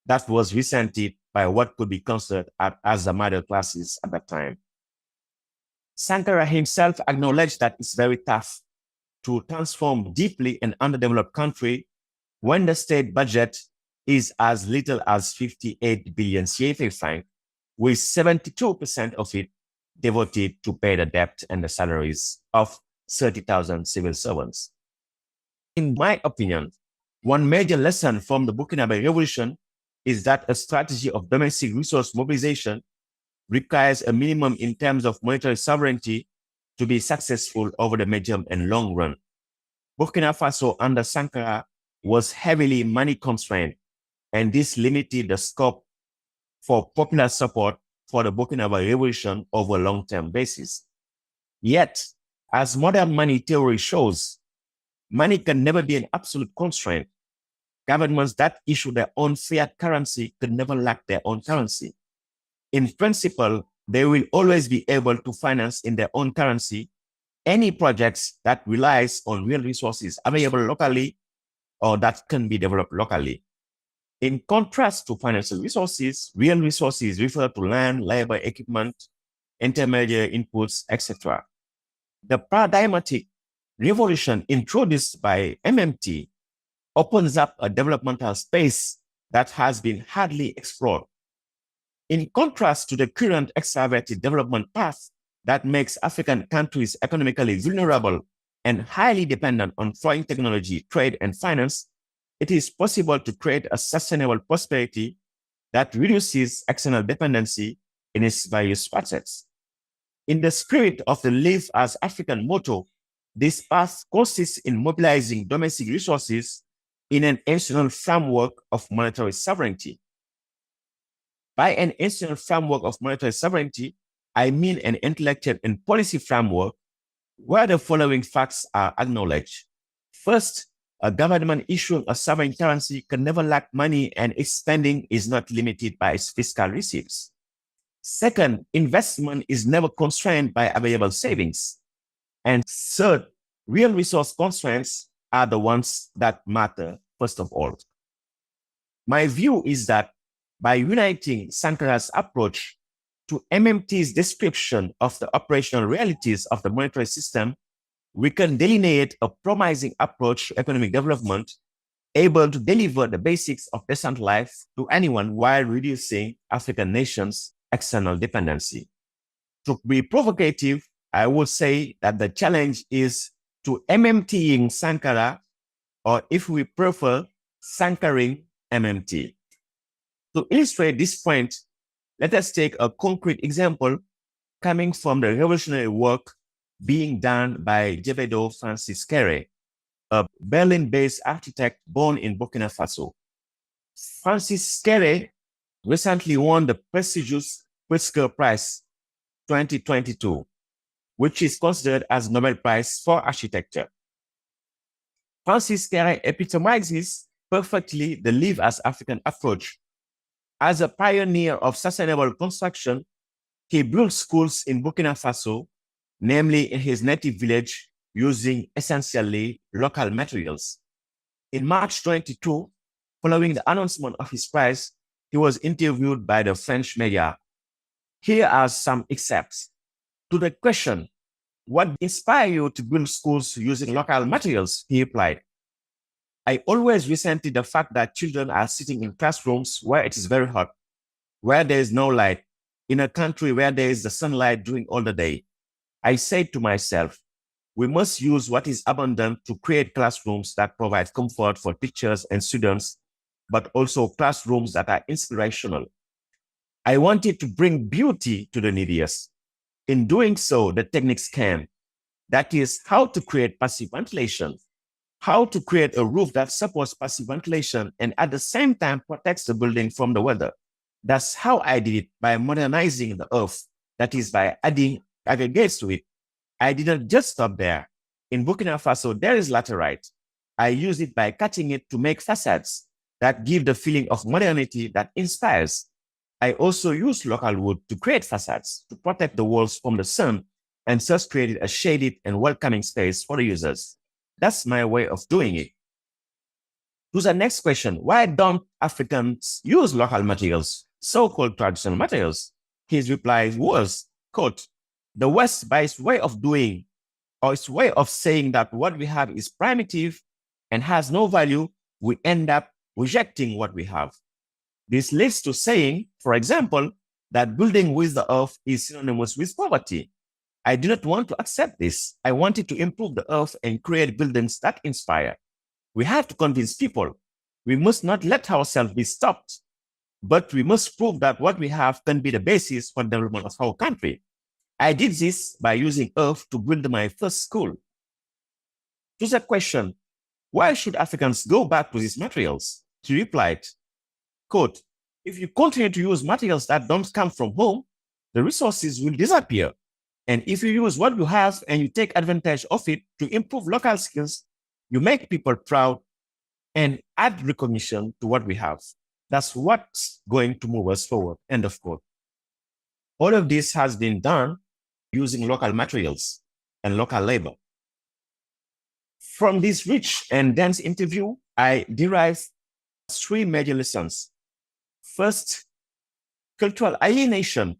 that was resented by what could be considered as the middle classes at that time. Sankara himself acknowledged that it's very tough to transform deeply an underdeveloped country when the state budget is as little as 58 billion CFA francs, with 72% of it devoted to pay the debt and the salaries of 30,000 civil servants. In my opinion, one major lesson from the Burkinabe revolution is that a strategy of domestic resource mobilization requires a minimum in terms of monetary sovereignty to be successful over the medium and long run. Burkina Faso under Sankara was heavily money constrained, and this limited the scope for popular support for the Burkinabe revolution over a long-term basis. Yet, as modern money theory shows, money can never be an absolute constraint. Governments that issue their own fiat currency could never lack their own currency. In principle, they will always be able to finance in their own currency any projects that relies on real resources available locally or that can be developed locally. In contrast to financial resources, real resources refer to land, labor, equipment, intermediary inputs, etc. The paradigmatic revolution introduced by MMT opens up a developmental space that has been hardly explored. In contrast to the current accelerated development path that makes African countries economically vulnerable and highly dependent on foreign technology, trade, and finance, it is possible to create a sustainable prosperity that reduces external dependency in its various facets. In the spirit of the Live as African motto, this path consists in mobilizing domestic resources in an institutional framework of monetary sovereignty. By an institutional framework of monetary sovereignty, I mean an intellectual and policy framework where the following facts are acknowledged. First, a government issuing a sovereign currency can never lack money and its spending is not limited by its fiscal receipts. Second, investment is never constrained by available savings. And third, real resource constraints are the ones that matter first of all. My view is that by uniting Sankara's approach to MMT's description of the operational realities of the monetary system, we can delineate a promising approach to economic development able to deliver the basics of decent life to anyone while reducing African nations' external dependency. To be provocative, I would say that the challenge is to MMT-ing Sankara, or if we prefer, Sankara-ing MMT. To illustrate this point, let us take a concrete example coming from the revolutionary work being done by Jevedo Francis Kéré, a Berlin-based architect born in Burkina Faso. Francis Kéré recently won the prestigious Pritzker Prize 2022, which is considered as Nobel Prize for Architecture. Francis Kéré epitomizes perfectly the Live as African approach. As a pioneer of sustainable construction, he built schools in Burkina Faso, namely in his native village, using essentially local materials. In March 22, following the announcement of his prize, he was interviewed by the French media. Here are some excerpts. To the question, what inspired you to build schools using local materials? He replied, I always resented the fact that children are sitting in classrooms where it is very hot, where there is no light, in a country where there is the sunlight during all the day. I said to myself, we must use what is abundant to create classrooms that provide comfort for teachers and students, but also classrooms that are inspirational. I wanted to bring beauty to the neediest. In doing so, the techniques came. That is, how to create passive ventilation, how to create a roof that supports passive ventilation and at the same time protects the building from the weather. That's how I did it, by modernizing the earth, that is, by adding aggregates to it. I didn't just stop there. In Burkina Faso, there is laterite. I used it by cutting it to make facades that give the feeling of modernity that inspires. I also used local wood to create facades to protect the walls from the sun and thus created a shaded and welcoming space for the users. That's my way of doing it. To the next question, why don't Africans use local materials, so-called traditional materials? His reply was, quote, the West, by its way of doing, or its way of saying that what we have is primitive and has no value, we end up rejecting what we have. This leads to saying, for example, that building with the earth is synonymous with poverty. I do not want to accept this. I wanted to improve the earth and create buildings that inspire. We have to convince people. We must not let ourselves be stopped, but we must prove that what we have can be the basis for the development of our country. I did this by using earth to build my first school. To the question, why should Africans go back to these materials? He replied, quote, if you continue to use materials that don't come from home, the resources will disappear. And if you use what you have and you take advantage of it to improve local skills, you make people proud and add recognition to what we have. That's what's going to move us forward. End of quote. All of this has been done using local materials and local labor. From this rich and dense interview, I derived three major lessons. First, cultural alienation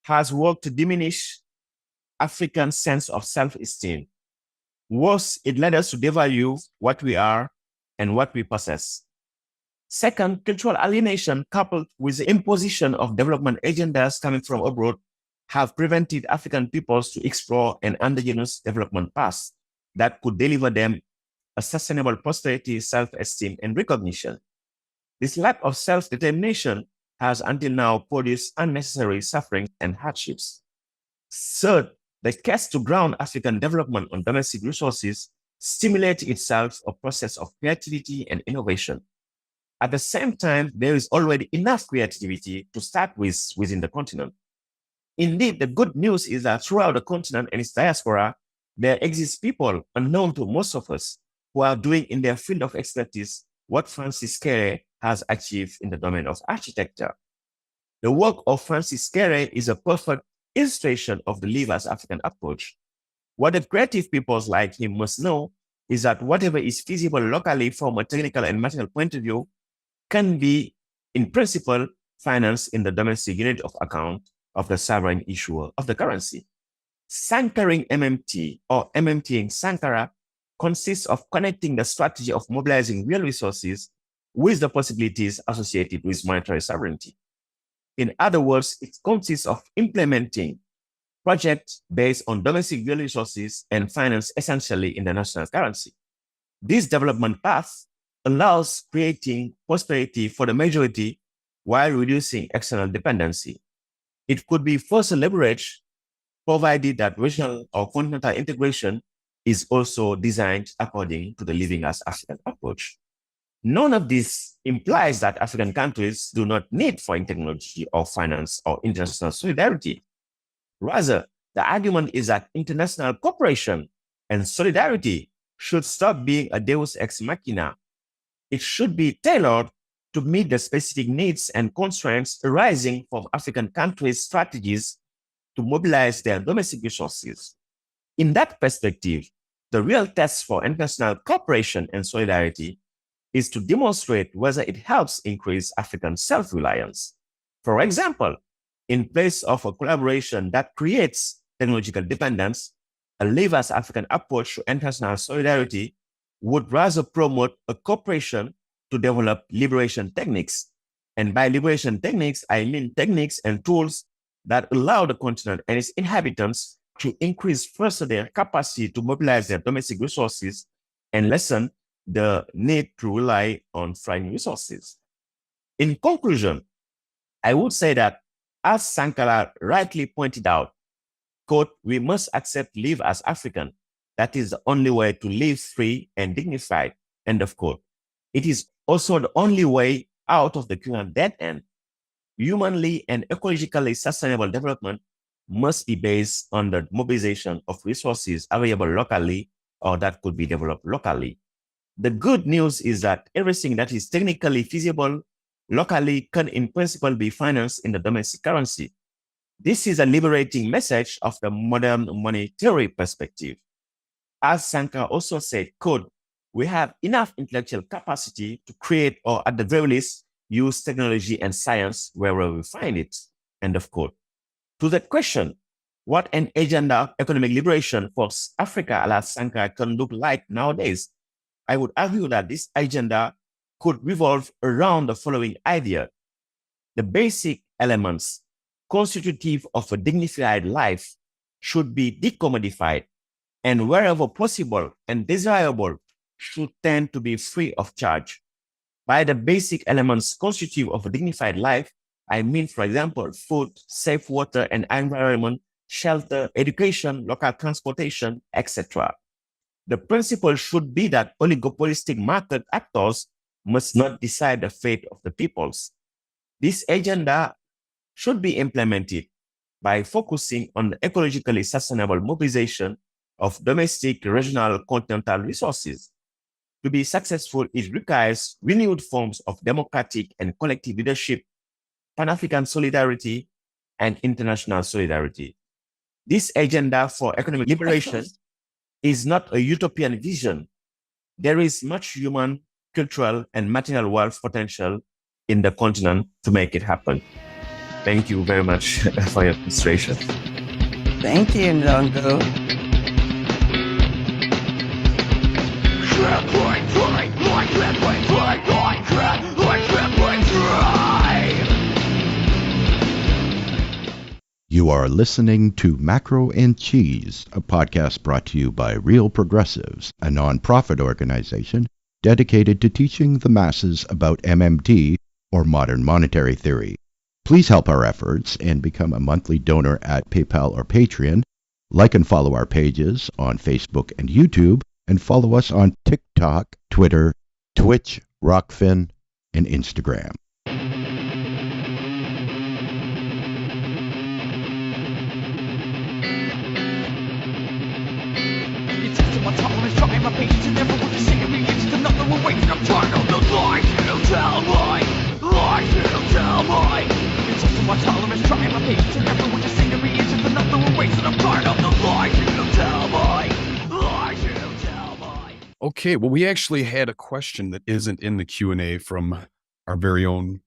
has worked to diminish African sense of self-esteem. Worse, it led us to devalue what we are and what we possess. Second, cultural alienation coupled with the imposition of development agendas coming from abroad have prevented African peoples to explore an indigenous development path that could deliver them a sustainable prosperity, self-esteem, and recognition. This lack of self-determination has until now produced unnecessary suffering and hardships. Third, the quest to ground African development on domestic resources stimulates itself a process of creativity and innovation. At the same time, there is already enough creativity to start with within the continent. Indeed, the good news is that throughout the continent and its diaspora, there exist people unknown to most of us who are doing in their field of expertise what Francis Kere has achieved in the domain of architecture. The work of Francis Kere is a perfect illustration of the Live as African approach. What the creative peoples like him must know is that whatever is feasible locally from a technical and material point of view can be, in principle, financed in the domestic unit of account of the sovereign issuer of the currency. Sankara-ing MMT or MMT-ing Sankara consists of connecting the strategy of mobilizing real resources with the possibilities associated with monetary sovereignty. In other words, it consists of implementing projects based on domestic real resources and financed essentially in the national currency. This development path allows creating prosperity for the majority while reducing external dependency. It could be further leveraged provided that regional or continental integration is also designed according to the Living as African approach. None of this implies that African countries do not need foreign technology or finance or international solidarity. Rather, the argument is that international cooperation and solidarity should stop being a deus ex machina. It should be tailored to meet the specific needs and constraints arising from African countries' strategies to mobilize their domestic resources. In that perspective, the real test for international cooperation and solidarity is to demonstrate whether it helps increase African self-reliance. For example, in place of a collaboration that creates technological dependence, a Live as African approach to international solidarity would rather promote a cooperation to develop liberation techniques. And by liberation techniques, I mean techniques and tools that allow the continent and its inhabitants to increase first their capacity to mobilize their domestic resources and lessen the need to rely on foreign resources. In conclusion, I would say that, as Sankara rightly pointed out, quote, we must accept live as African. That is the only way to live free and dignified, end of quote. It is also the only way out of the current dead end. Humanly and ecologically sustainable development must be based on the mobilization of resources available locally or that could be developed locally. The good news is that everything that is technically feasible locally can in principle be financed in the domestic currency. This is a liberating message of the modern monetary perspective. As Sankara also said, quote, we have enough intellectual capacity to create or at the very least use technology and science wherever we find it, end of quote. To that question, what an agenda of economic liberation for Africa a la Sankara can look like nowadays, I would argue that this agenda could revolve around the following idea. The basic elements constitutive of a dignified life should be decommodified and wherever possible and desirable should tend to be free of charge. By the basic elements constitutive of a dignified life, I mean, for example, food, safe water and environment, shelter, education, local transportation, etc. The principle should be that oligopolistic market actors must not decide the fate of the peoples. This agenda should be implemented by focusing on the ecologically sustainable mobilization of domestic, regional, continental resources. To be successful, it requires renewed forms of democratic and collective leadership, Pan-African solidarity, and international solidarity. This agenda for economic liberation is not a utopian vision. There is much human, cultural, and material wealth potential in the continent to make it happen. Thank you very much for your consideration. Thank you, Ndongo. You are listening to Macro and Cheese, a podcast brought to you by Real Progressives, a nonprofit organization dedicated to teaching the masses about MMT, or modern monetary theory. Please help our efforts and become a monthly donor at PayPal or Patreon. Like and follow our pages on Facebook and YouTube, and follow us on TikTok, Twitter, Twitch, Rockfin, and Instagram. Okay, well, we actually had a question that isn't in the Q&A from our very own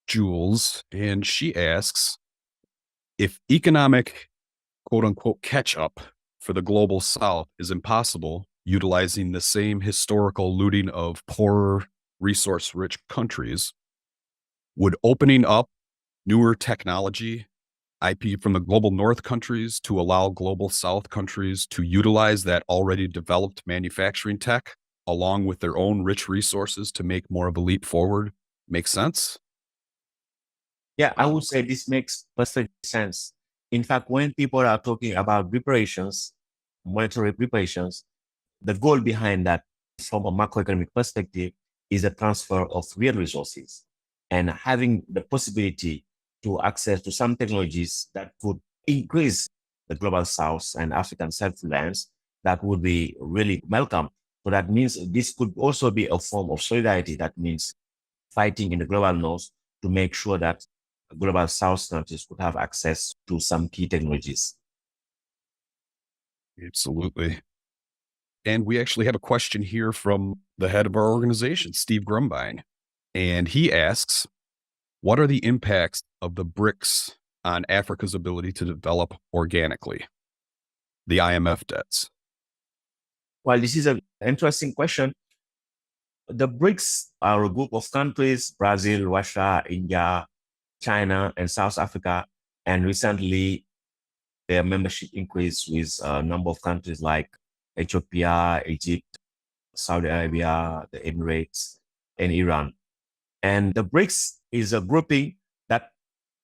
Jules, and she asks, if economic, quote-unquote, catch-up for the global South is impossible, utilizing the same historical looting of poorer, resource-rich countries, would opening up newer technology, IP from the global North countries to allow global South countries to utilize that already developed manufacturing tech along with their own rich resources to make more of a leap forward make sense? Yeah, I would say this makes perfect sense. In fact, when people are talking about reparations, monetary reparations, the goal behind that from a macroeconomic perspective is a transfer of real resources and having the possibility to access to some technologies that could increase the global South and African self-reliance. That would be really welcome. So that means this could also be a form of solidarity. That means fighting in the global North to make sure that global South countries could have access to some key technologies. Absolutely. And we actually have a question here from the head of our organization, Steve Grumbine. And he asks, what are the impacts of the BRICS on Africa's ability to develop organically? The IMF debts. Well, this is an interesting question. The BRICS are a group of countries, Brazil, Russia, India, China, and South Africa. And recently, their membership increased with a number of countries like Ethiopia, Egypt, Saudi Arabia, the Emirates, and Iran. And the BRICS is a grouping that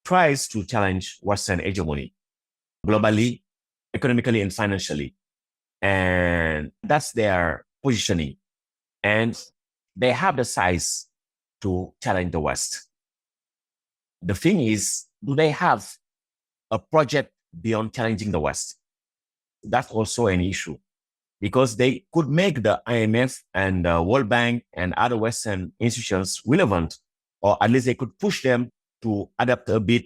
tries to challenge Western hegemony globally, economically, and financially. And that's their positioning. And they have the size to challenge the West. The thing is, do they have a project beyond challenging the West? That's also an issue because they could make the IMF and the World Bank and other Western institutions relevant, or at least they could push them to adapt a bit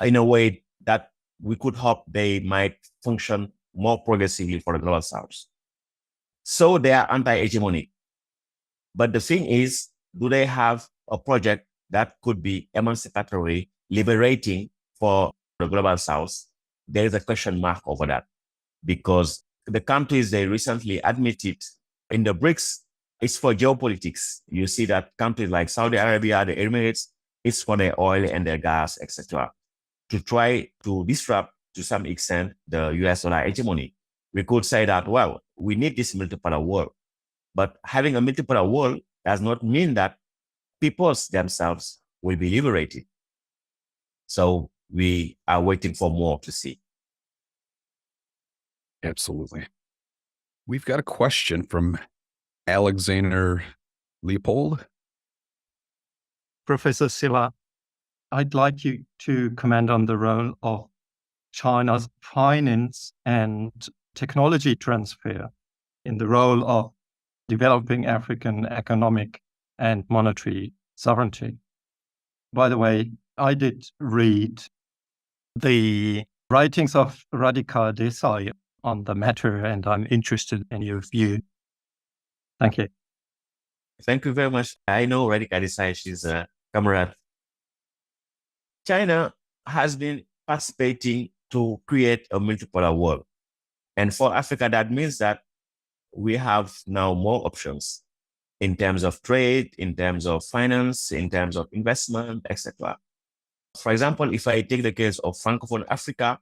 in a way that we could hope they might function more progressively for the global South. So they are anti-hegemonic. But the thing is, do they have a project that could be emancipatory, liberating for the global South? There is a question mark over that because the countries they recently admitted in the BRICS is for geopolitics. You see that countries like Saudi Arabia, the Emirates, it's for their oil and their gas, etc. To try to disrupt to some extent the US dollar hegemony. We could say that, well, we need this multipolar world. But having a multipolar world does not mean that peoples themselves will be liberated. So we are waiting for more to see. Absolutely. We've got a question from Alexander Leopold. Professor Sylla, I'd like you to comment on the role of China's finance and technology transfer in the role of developing African economic and monetary sovereignty. By the way, I did read the writings of Radhika Desai on the matter, and I'm interested in your view. Thank you. Thank you very much. I know Radhika Desai, she's a comrade. China has been participating to create a multipolar world. And for Africa, that means that we have now more options. in terms of trade, in terms of finance, in terms of investment, etc. For example, if I take the case of Francophone Africa,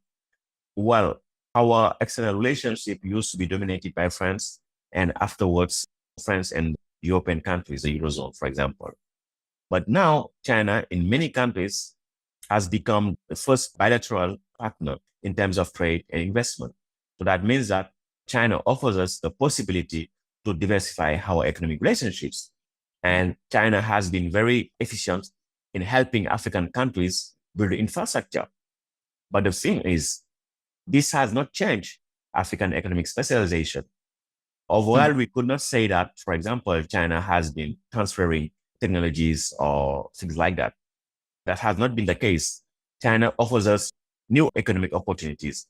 well, our external relationship used to be dominated by France, and afterwards, France and European countries, the Eurozone, for example. But now, China, in many countries, has become the first bilateral partner in terms of trade and investment. So that means that China offers us the possibility to diversify our economic relationships. And China has been very efficient in helping African countries build infrastructure. But the thing is, this has not changed African economic specialization. Overall, we could not say that, for example, China has been transferring technologies or things like that. That has not been the case. China offers us new economic opportunities,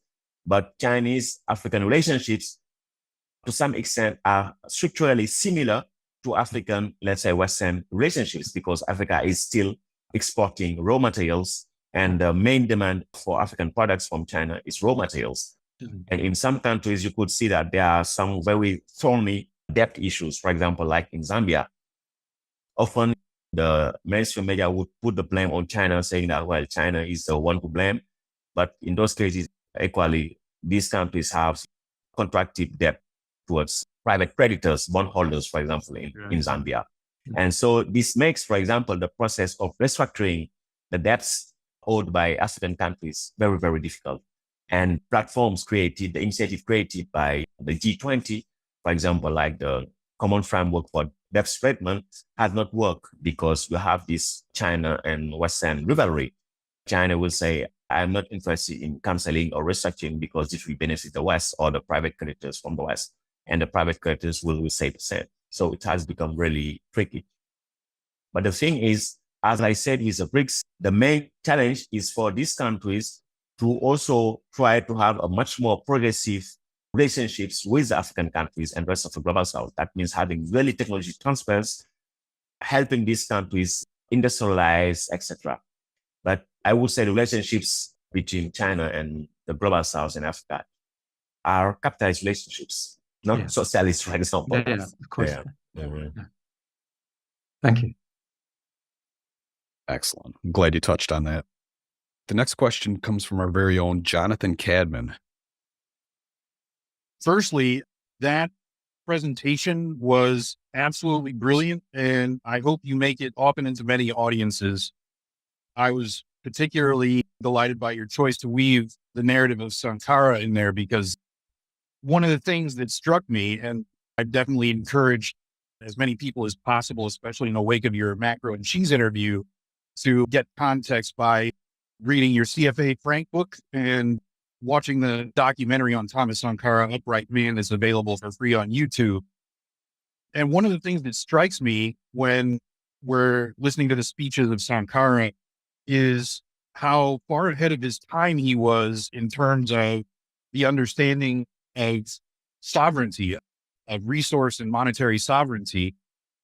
but Chinese-African relationships, to some extent, are structurally similar to African, let's say, Western relationships, because Africa is still exporting raw materials, and the main demand for African products from China is raw materials. And in some countries, you could see that there are some very thorny debt issues, for example, like in Zambia. Often the mainstream media would put the blame on China, saying that, well, China is the one to blame. But in those cases, equally, these countries have contracted debt towards private creditors, bondholders, for example, in Zambia. And so this makes, for example, the process of restructuring the debts owed by African countries very, very difficult. And platforms created, the initiative created by the G20, for example, like the Common Framework for Debt Settlement, has not worked because you have this China and Western rivalry. China will say, I'm not interested in canceling or restructuring because this will benefit the West or the private creditors from the West. And the private creditors will say the same. So it has become really tricky. But the thing is, as I said with the BRICS, the main challenge is for these countries to also try to have a much more progressive relationships with the African countries and rest of the global South. That means having really technology transfers, helping these countries industrialize, etc. But I would say the relationships between China and the global South and Africa are capitalist relationships, not socialist, for example. Yeah, of course. Yeah. Thank you. Excellent. I'm glad you touched on that. The next question comes from our very own Jonathan Cadman. Firstly, that presentation was absolutely brilliant, and I hope you make it often into many audiences. I was particularly delighted by your choice to weave the narrative of Sankara in there, because one of the things that struck me, and I've definitely encouraged as many people as possible, especially in the wake of your Macro and Cheese interview, to get context by reading your CFA Frank book and watching the documentary on Thomas Sankara, Upright Man, is available for free on YouTube. And one of the things that strikes me when we're listening to the speeches of Sankara is how far ahead of his time he was in terms of the understanding of sovereignty, of resource and monetary sovereignty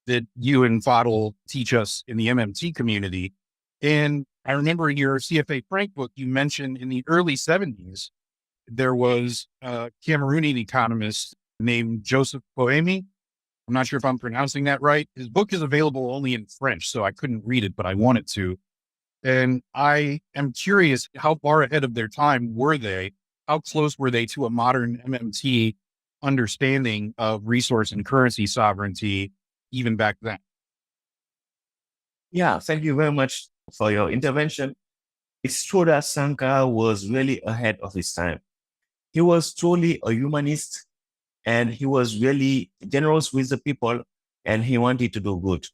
that you and Fadl teach us in the MMT community. And I remember in your CFA Frank book, you mentioned in the early 70s, there was a Cameroonian economist named Joseph Poemi. I'm not sure if I'm pronouncing that right. His book is available only in French, so I couldn't read it, but I wanted to. And I am curious, how far ahead of their time were they? How close were they to a modern MMT understanding of resource and currency sovereignty even back then? Yeah, thank you very much for your intervention. It's true that Sankara was really ahead of his time. He was truly a humanist, and he was really generous with the people, and he wanted to do good.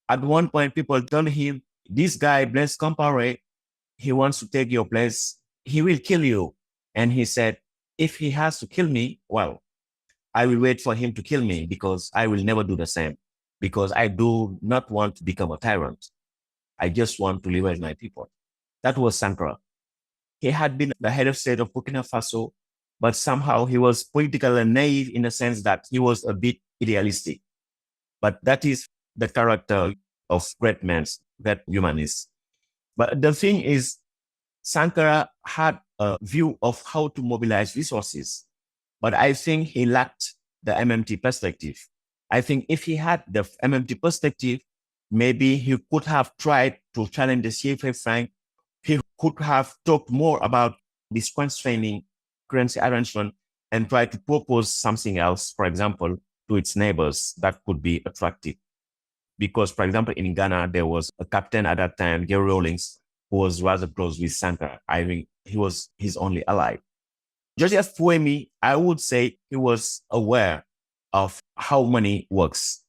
At one point, people told him, this guy, Blaise Compaoré, he wants to take your place. He will kill you. And he said, if he has to kill me, well, I will wait for him to kill me, because I will never do the same, because I do not want to become a tyrant. I just want to liberate my people. That was Sankara. He had been the head of state of Burkina Faso, but somehow he was politically naive in the sense that he was a bit idealistic. But that is the character of great men, great humanists. But the thing is, Sankara had a view of how to mobilize resources, but I think he lacked the MMT perspective. I think if he had the MMT perspective, maybe he could have tried to challenge the CFA franc. He could have talked more about this constraining currency arrangement and try to propose something else, for example, to its neighbors that could be attractive. Because, for example, in Ghana, there was a captain at that time, Gary Rawlings, who was rather close with Sankara. I think he was his only ally. Joseph Fuemi, I would say he was aware of how money works.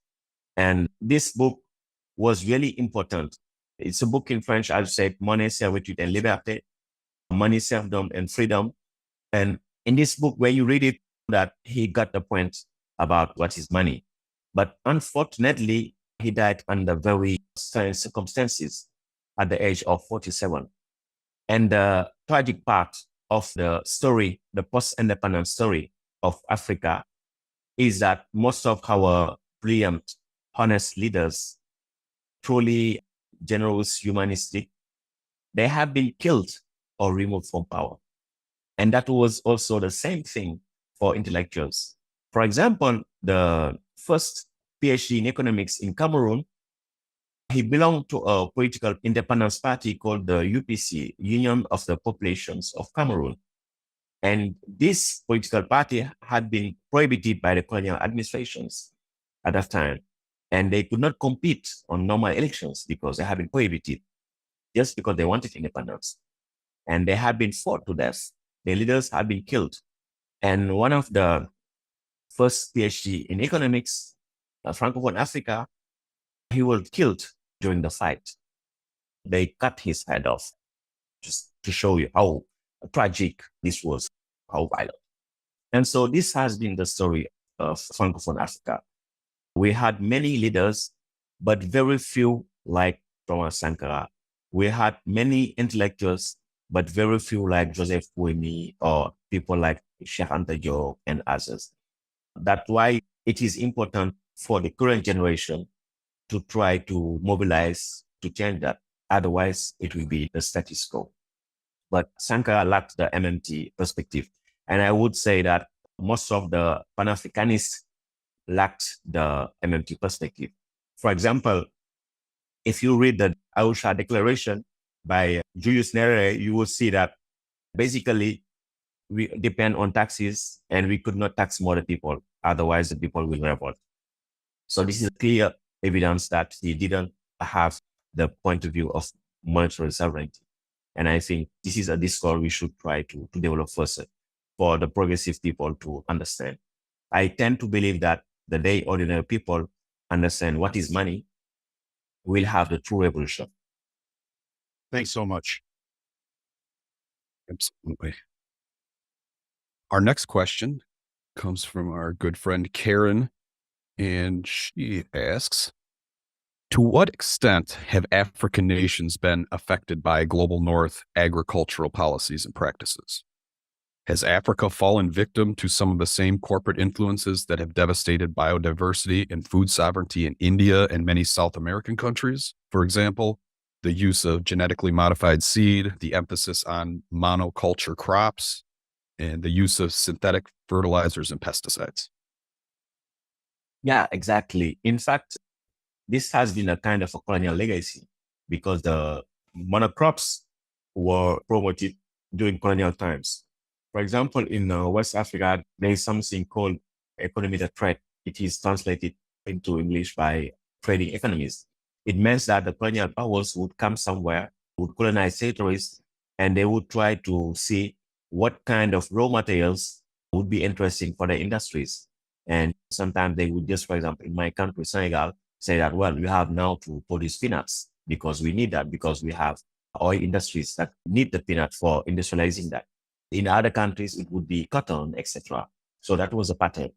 And this book was really important. It's a book in French, I've said, Money, Servitude, and Liberté, Money, Serfdom, and Freedom. And in this book, when you read it, that he got the point about what is money. But unfortunately, he died under very strange circumstances at the age of 47. And the tragic part of the story, the post-independence story of Africa, is that most of our brilliant, honest leaders, truly generous, humanistic, they have been killed or removed from power. And that was also the same thing for intellectuals. For example, the first PhD in economics in Cameroon, he belonged to a political independence party called the UPC, Union of the Populations of Cameroon. And this political party had been prohibited by the colonial administrations at that time. And they could not compete on normal elections because they had been prohibited just because they wanted independence. And they had been fought to death. The leaders had been killed. And one of the first PhD in economics, Francophone Africa, he was killed during the fight. They cut his head off, just to show you how tragic this was, how violent. And so this has been the story of Francophone Africa. We had many leaders, but very few like Thomas Sankara. We had many intellectuals, but very few like Joseph Fuemi or people like Cheikh Anta Diop and others. That's why it is important for the current generation to try to mobilize to change that. Otherwise, it will be the status quo. But Sankara lacked the MMT perspective. And I would say that most of the Pan-Africanists lacked the MMT perspective. For example, if you read the Arusha Declaration by Julius Nyerere, you will see that basically we depend on taxes and we could not tax more the people. Otherwise, the people will revolt. So this is clear evidence that he didn't have the point of view of monetary sovereignty. And I think this is a discourse we should try to develop first for the progressive people to understand. I tend to believe that the day ordinary people understand what is money, we'll have the true revolution. Thanks so much. Absolutely. Our next question comes from our good friend Karen, and she asks, to what extent have African nations been affected by global North agricultural policies and practices? Has Africa fallen victim to some of the same corporate influences that have devastated biodiversity and food sovereignty in India and many South American countries? For example, the use of genetically modified seed, the emphasis on monoculture crops, and the use of synthetic fertilizers and pesticides. Yeah, exactly. In fact, this has been a kind of a colonial legacy because the monocrops were promoted during colonial times. For example, in West Africa, there is something called economy of trade. It is translated into English by trading economies. It means that the colonial powers would come somewhere, would colonize territories, and they would try to see what kind of raw materials would be interesting for the industries. And sometimes they would just, for example, in my country, Senegal, say that, well, you have now to produce peanuts because we need that, because we have oil industries that need the peanut for industrializing that. In other countries, it would be cotton, etc. So that was a pattern.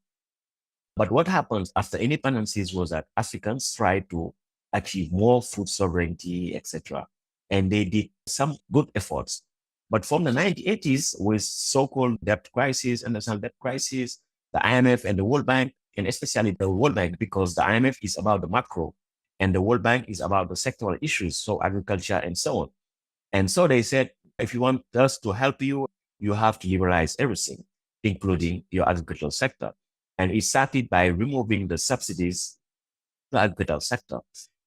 But what happened after independences was that Africans tried to achieve more food sovereignty, etc. And they did some good efforts. But from the 1980s, with so-called debt crisis, international debt crisis, the IMF and the World Bank, and especially the World Bank, because the IMF is about the macro and the World Bank is about the sectoral issues, so agriculture and so on. And so they said, if you want us to help you, you have to liberalize everything, including your agricultural sector. And it started by removing the subsidies to the agricultural sector.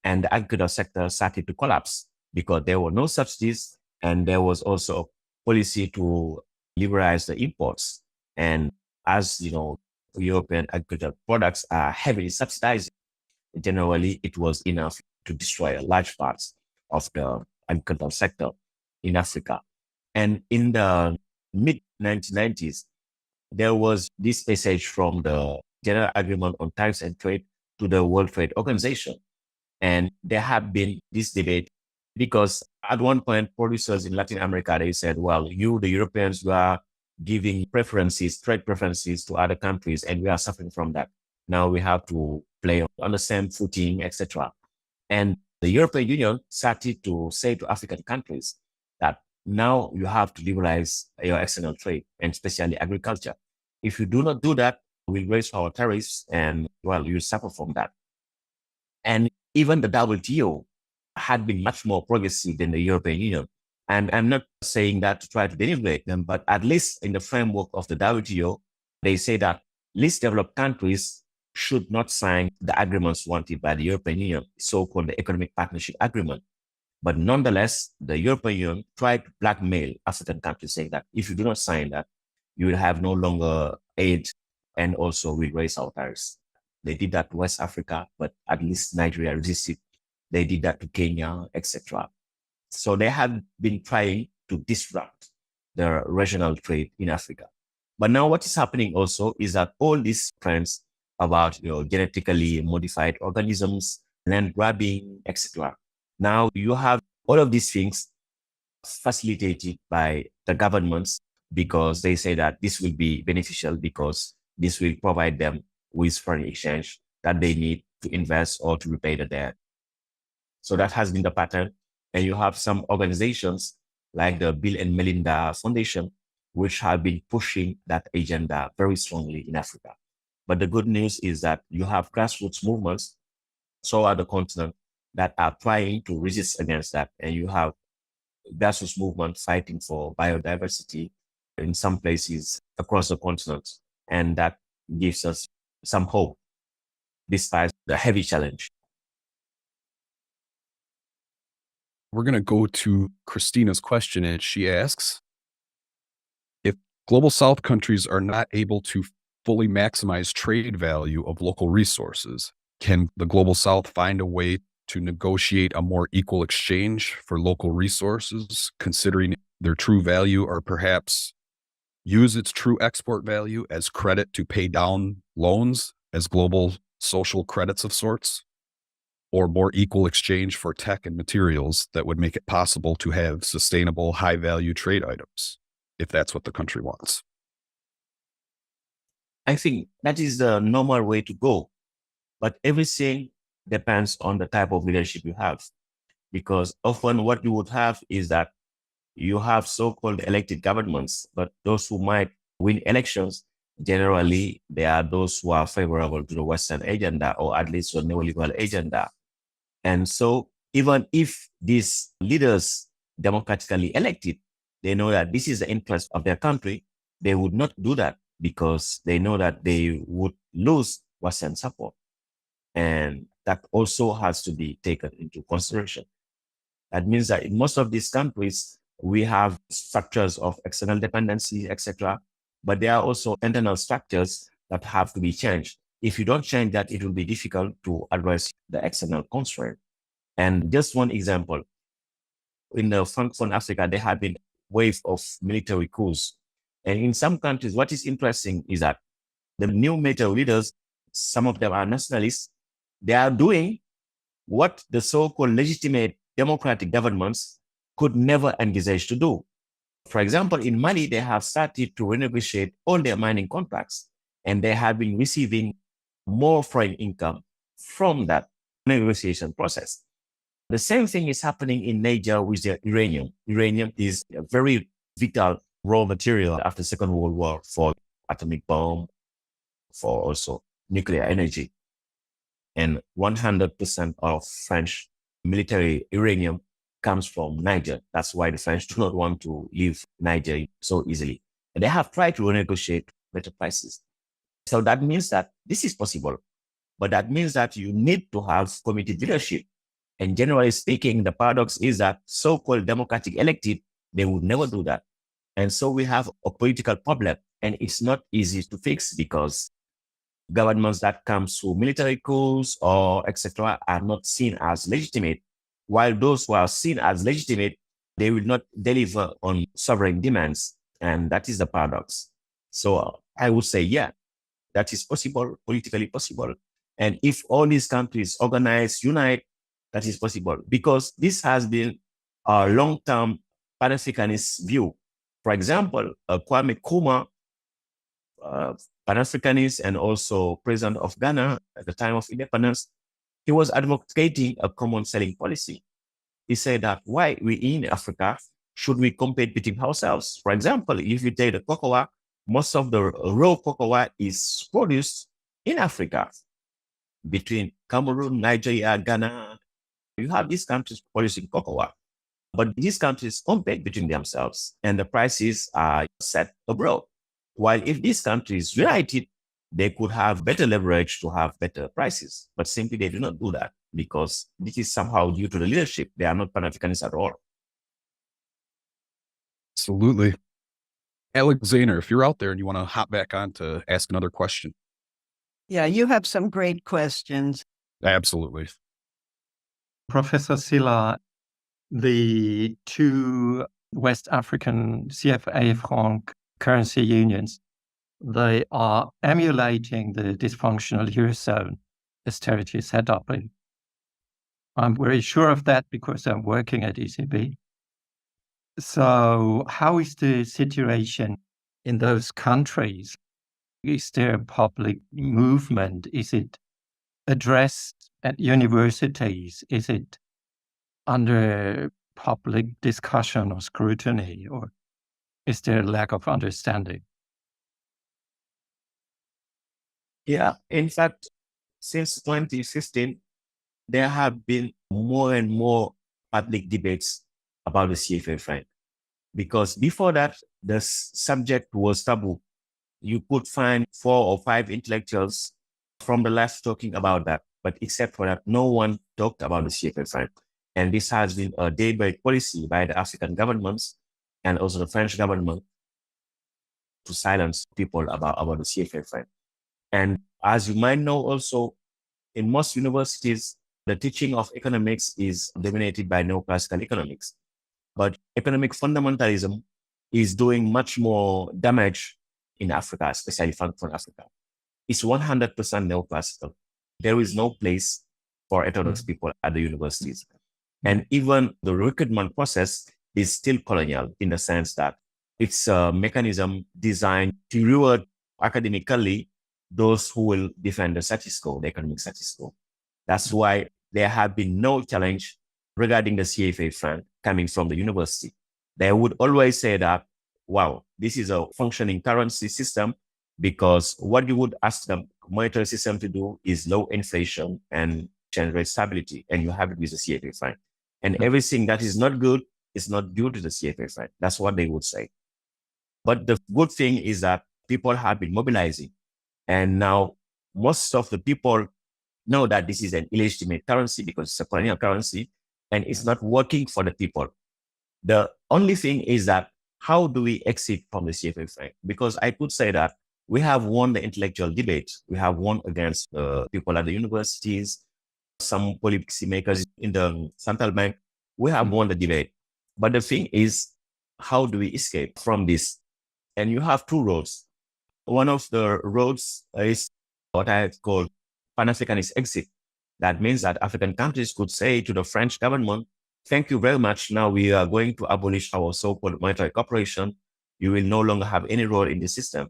And the agricultural sector started to collapse because there were no subsidies, and there was also a policy to liberalize the imports. And as you know, European agricultural products are heavily subsidized. Generally, it was enough to destroy large parts of the agricultural sector in Africa. And in the mid 1990s, there was this message from the General Agreement on Tariffs and Trade to the World Trade Organization. And there have been this debate because at one point, producers in Latin America, they said, well, you, the Europeans, you are giving preferences, trade preferences to other countries, and we are suffering from that. Now we have to play on the same footing, etc. And the European Union started to say to African countries that now you have to liberalize your external trade, and especially agriculture. If you do not do that, we'll raise our tariffs, and well, you suffer from that. And even the WTO had been much more progressive than the European Union. And I'm not saying that to try to denigrate them, but at least in the framework of the WTO, they say that least developed countries should not sign the agreements wanted by the European Union, so-called the Economic Partnership Agreement. But nonetheless, the European Union tried to blackmail African countries, saying that if you do not sign that, you will have no longer aid, and also will raise our tariffs. They did that to West Africa, but at least Nigeria resisted. They did that to Kenya, etc. So they have been trying to disrupt the regional trade in Africa. But now what is happening also is that all these trends about genetically modified organisms, land grabbing, etc. Now you have all of these things facilitated by the governments because they say that this will be beneficial because this will provide them with foreign exchange that they need to invest or to repay the debt. So that has been the pattern. And you have some organizations like the Bill and Melinda Foundation, which have been pushing that agenda very strongly in Africa. But the good news is that you have grassroots movements throughout the continent that are trying to resist against that. And you have grassroots movement fighting for biodiversity in some places across the continent. And that gives us some hope despite the heavy challenge. We're going to go to Christina's question, and she asks, if global South countries are not able to fully maximize trade value of local resources, can the global South find a way to negotiate a more equal exchange for local resources, considering their true value, or perhaps use its true export value as credit to pay down loans as global social credits of sorts, or more equal exchange for tech and materials that would make it possible to have sustainable, high-value trade items, if that's what the country wants? I think that is the normal way to go. But everything depends on the type of leadership you have. Because often what you would have is that you have so-called elected governments, but those who might win elections, generally, they are those who are favorable to the Western agenda, or at least the neoliberal agenda. And so even if these leaders democratically elected, they know that this is the interest of their country, they would not do that because they know that they would lose Western support. And that also has to be taken into consideration. That means that in most of these countries, we have structures of external dependency, etc. But there are also internal structures that have to be changed. If you don't change that, it will be difficult to address the external constraint. And just one example, in the Francophone Africa, there have been wave of military coups. And in some countries, what is interesting is that the new military leaders, some of them are nationalists, they are doing what the so-called legitimate democratic governments could never envisage to do. For example, in Mali, they have started to renegotiate all their mining contracts, and they have been receiving more foreign income from that negotiation process. The same thing is happening in Niger with the uranium. Uranium is a very vital raw material after the Second World War for atomic bomb, for also nuclear energy. And 100% of French military uranium comes from Niger. That's why the French do not want to leave Niger so easily. And they have tried to renegotiate better prices. So that means that this is possible, but that means that you need to have committed leadership. And generally speaking, the paradox is that so-called democratic elected, they would never do that. And so we have a political problem, and it's not easy to fix because governments that come through military coups or etc. are not seen as legitimate, while those who are seen as legitimate, they will not deliver on sovereign demands. And that is the paradox. So I would say, yeah, that is possible, politically possible. And if all these countries organize, unite, that is possible. Because this has been a long-term Pan-Africanist view. For example, Kwame Nkrumah, Pan-Africanist and also president of Ghana at the time of independence, he was advocating a common selling policy. He said that why we in Africa should we compete between ourselves? For example, if you take the cocoa, most of the raw cocoa is produced in Africa, between Cameroon, Nigeria, Ghana. You have these countries producing cocoa, but these countries compete between themselves and the prices are set abroad. While if these countries united, they could have better leverage to have better prices, but simply they do not do that because this is somehow due to the leadership. They are not Pan-Africanists at all. Absolutely. Alexander, if you're out there and you want to hop back on to ask another question. Yeah, you have some great questions. Absolutely. Professor Sylla, the two West African CFA franc currency unions, they are emulating the dysfunctional Eurozone austerity setup. I'm very sure of that because I'm working at ECB. So how is the situation in those countries? Is there a public movement? Is it addressed at universities? Is it under public discussion or scrutiny? Or is there a lack of understanding? Yeah, in fact, since 2015, there have been more and more public debates about the CFA franc. Because before that, the subject was taboo. You could find 4 or 5 intellectuals from the left talking about that. But except for that, no one talked about the CFA franc. And this has been a deliberate policy by the African governments and also the French government to silence people about the CFA franc. And as you might know also, in most universities, the teaching of economics is dominated by neoclassical economics. But economic fundamentalism is doing much more damage in Africa, especially Francophone Africa. It's 100% neoclassical. There is no place for heterodox people at the universities. And even the recruitment process is still colonial in the sense that it's a mechanism designed to reward academically those who will defend the status quo, the economic status quo. That's why there have been no challenge regarding the CFA franc coming from the university. They would always say that, wow, this is a functioning currency system, because what you would ask the monetary system to do is low inflation and exchange rate stability, and you have it with the CFA franc. And everything that is not good is not due to the CFA franc. That's what they would say. But the good thing is that people have been mobilizing. And now most of the people know that this is an illegitimate currency because it's a colonial currency and it's not working for the people. The only thing is that how do we exit from the CFA franc? Because I could say that we have won the intellectual debate. We have won against people at the universities, some policy makers in the central bank. We have won the debate. But the thing is, how do we escape from this? And you have two roads. One of the roads is what I call Pan-Africanist exit. That means that African countries could say to the French government, thank you very much. Now we are going to abolish our so-called monetary cooperation. You will no longer have any role in the system.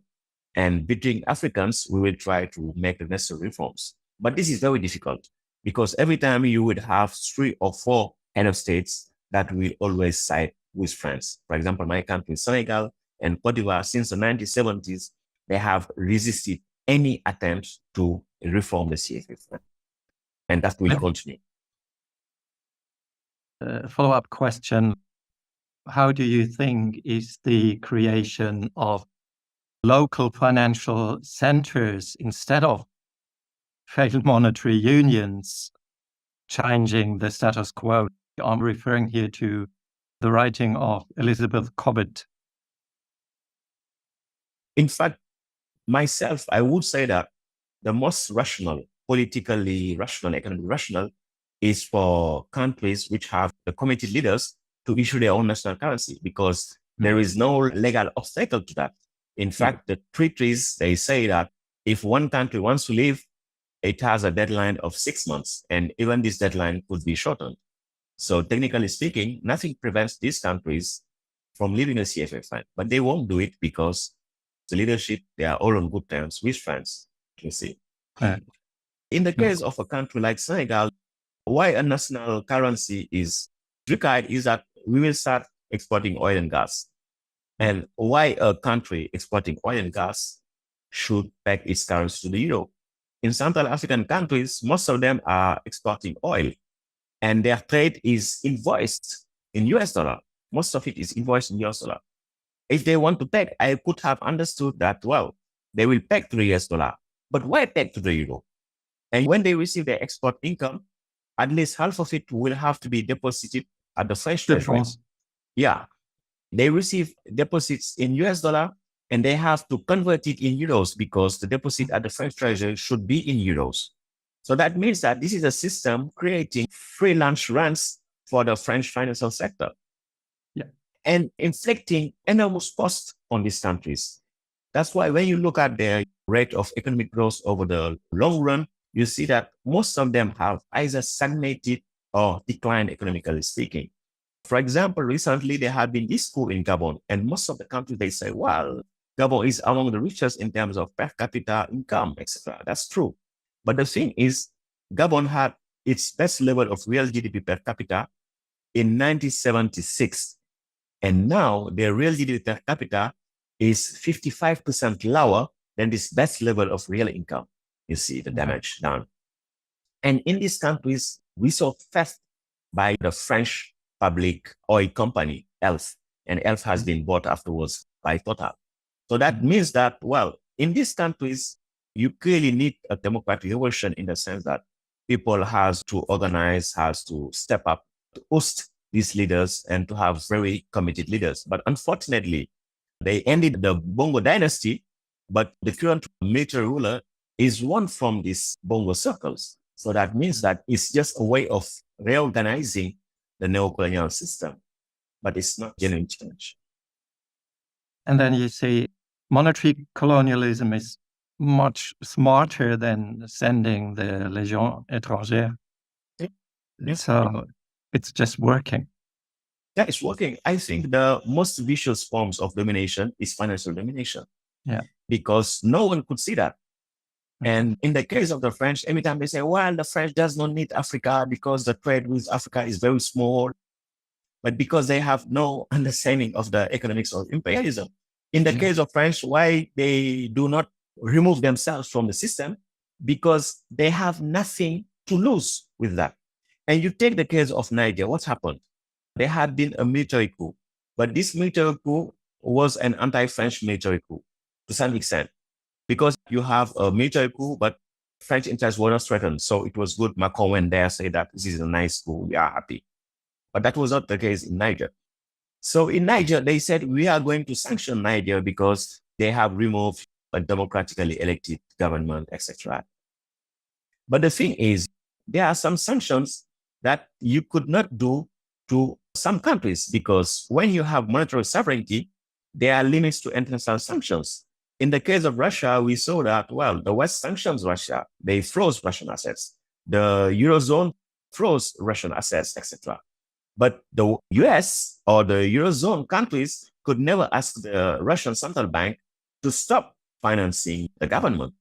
And between Africans, we will try to make the necessary reforms. But this is very difficult because every time you would have 3 or 4 head of states that will always side with France. For example, my country, Senegal and Cote d'Ivoire, since the 1970s, they have resisted any attempt to reform the CFA franc. And that will continue. Follow-up question. How do you think is the creation of local financial centers instead of failed monetary unions changing the status quo. I'm referring here to the writing of Elizabeth Cobbett. In fact, myself, I would say that the most rational, politically rational, economically rational, is for countries which have the committed leaders to issue their own national currency, because there is no legal obstacle to that. In fact, the treaties, they say that if one country wants to leave, it has a deadline of 6 months, and even this deadline could be shortened. So technically speaking, nothing prevents these countries from leaving the CFA fund, but they won't do it because the leadership, they are all on good terms with France, you see. In the case of a country like Senegal, why a national currency is required is that we will start exporting oil and gas. And why a country exporting oil and gas should peg its currency to the euro. In Central African countries, most of them are exporting oil, and their trade is invoiced in US dollar. Most of it is invoiced in US dollar. If they want to peg, I could have understood that, well, they will peg to the US dollar, but why peg to the euro? And when they receive their export income, at least half of it will have to be deposited at the French treasury. Yeah. They receive deposits in US dollar, and they have to convert it in euros because the deposit at the French treasury should be in euros. So that means that this is a system creating free lunch runs for the French financial sector. And inflicting enormous costs on these countries. That's why when you look at their rate of economic growth over the long run, you see that most of them have either stagnated or declined economically speaking. For example, recently there had been this coup in Gabon, and most of the countries, they say, well, Gabon is among the richest in terms of per capita income, etc. That's true. But the thing is, Gabon had its best level of real GDP per capita in 1976. And now their real GDP per capita is 55% lower than this best level of real income. You see the damage done. And in these countries, we saw theft by the French public oil company, ELF, and ELF has been bought afterwards by Total. So that means that, well, in these countries, you clearly need a democratic revolution in the sense that people has to organize, has to step up to host these leaders and to have very committed leaders. But unfortunately, they ended the Bongo dynasty, but the current military ruler is one from these Bongo circles. So that means that it's just a way of reorganizing the neocolonial system, but it's not genuine change. And then you say monetary colonialism is much smarter than sending the Légion étrangère. So it's just working. Yeah, it's working. I think the most vicious forms of domination is financial domination. Yeah. Because no one could see that. And in the case of the French, every time they say, well, the French does not need Africa because the trade with Africa is very small. But because they have no understanding of the economics of imperialism. In the case of French, why they do not remove themselves from the system? Because they have nothing to lose with that. And you take the case of Niger, what happened? There had been a military coup, but this military coup was an anti-French military coup to some extent, because you have a military coup, but French interests were not threatened. So it was good. Macron went there, say that this is a nice coup, we are happy. But that was not the case in Niger. So in Niger, they said, we are going to sanction Niger because they have removed a democratically elected government, etc. But the thing is, there are some sanctions that you could not do to some countries, because when you have monetary sovereignty, there are limits to international sanctions. In the case of Russia, we saw that, well, the West sanctions Russia. They froze Russian assets. The Eurozone froze Russian assets, etc. But the US or the Eurozone countries could never ask the Russian central bank to stop financing the government.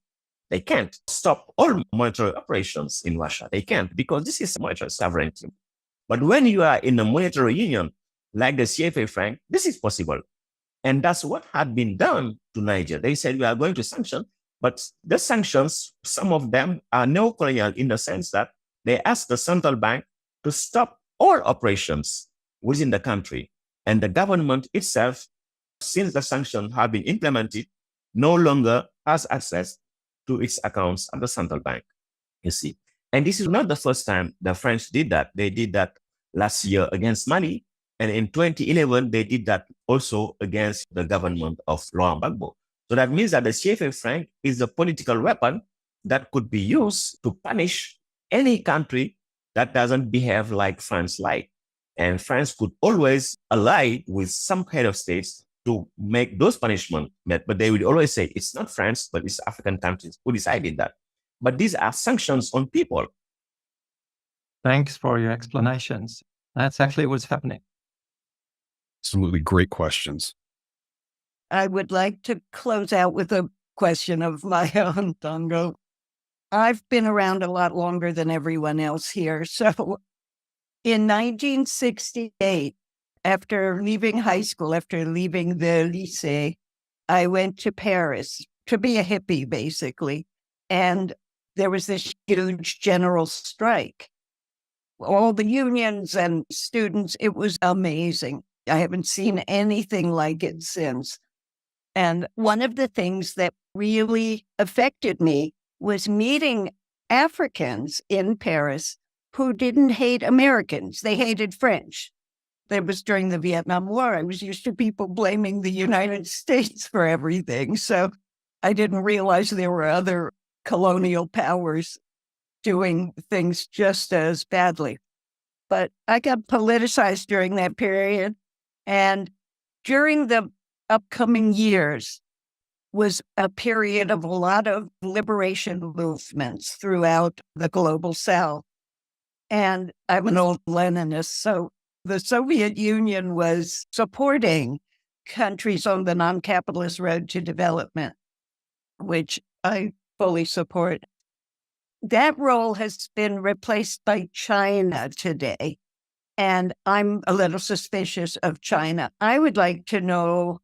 They can't stop all monetary operations in Russia. They can't, because this is monetary sovereignty. But when you are in a monetary union like the CFA franc, this is possible. And that's what had been done to Niger. They said, we are going to sanction, but the sanctions, some of them are neocolonial in the sense that they ask the central bank to stop all operations within the country. And the government itself, since the sanctions have been implemented, no longer has access to its accounts at the central bank, you see. And this is not the first time the French did that. They did that last year against Mali. And in 2011, they did that also against the government of Laurent Gbagbo. So that means that the CFA franc is a political weapon that could be used to punish any country that doesn't behave like France like. And France could always ally with some head of states to make those punishments met. But they would always say, it's not France, but it's African countries who decided that. But these are sanctions on people. Thanks for your explanations. That's actually what's happening. Absolutely great questions. I would like to close out with a question of my own, Ndongo. I've been around a lot longer than everyone else here. So in 1968, after leaving high school, after leaving the lycée, I went to Paris to be a hippie, basically. And there was this huge general strike. All the unions and students, it was amazing. I haven't seen anything like it since. And one of the things that really affected me was meeting Africans in Paris who didn't hate Americans. They hated French. That was during the Vietnam War. I was used to people blaming the United States for everything. So I didn't realize there were other colonial powers doing things just as badly. But I got politicized during that period. And during the upcoming years was a period of a lot of liberation movements throughout the global South. And I'm an old Leninist, so the Soviet Union was supporting countries on the non-capitalist road to development, which I fully support. That role has been replaced by China today, and I'm a little suspicious of China. I would like to know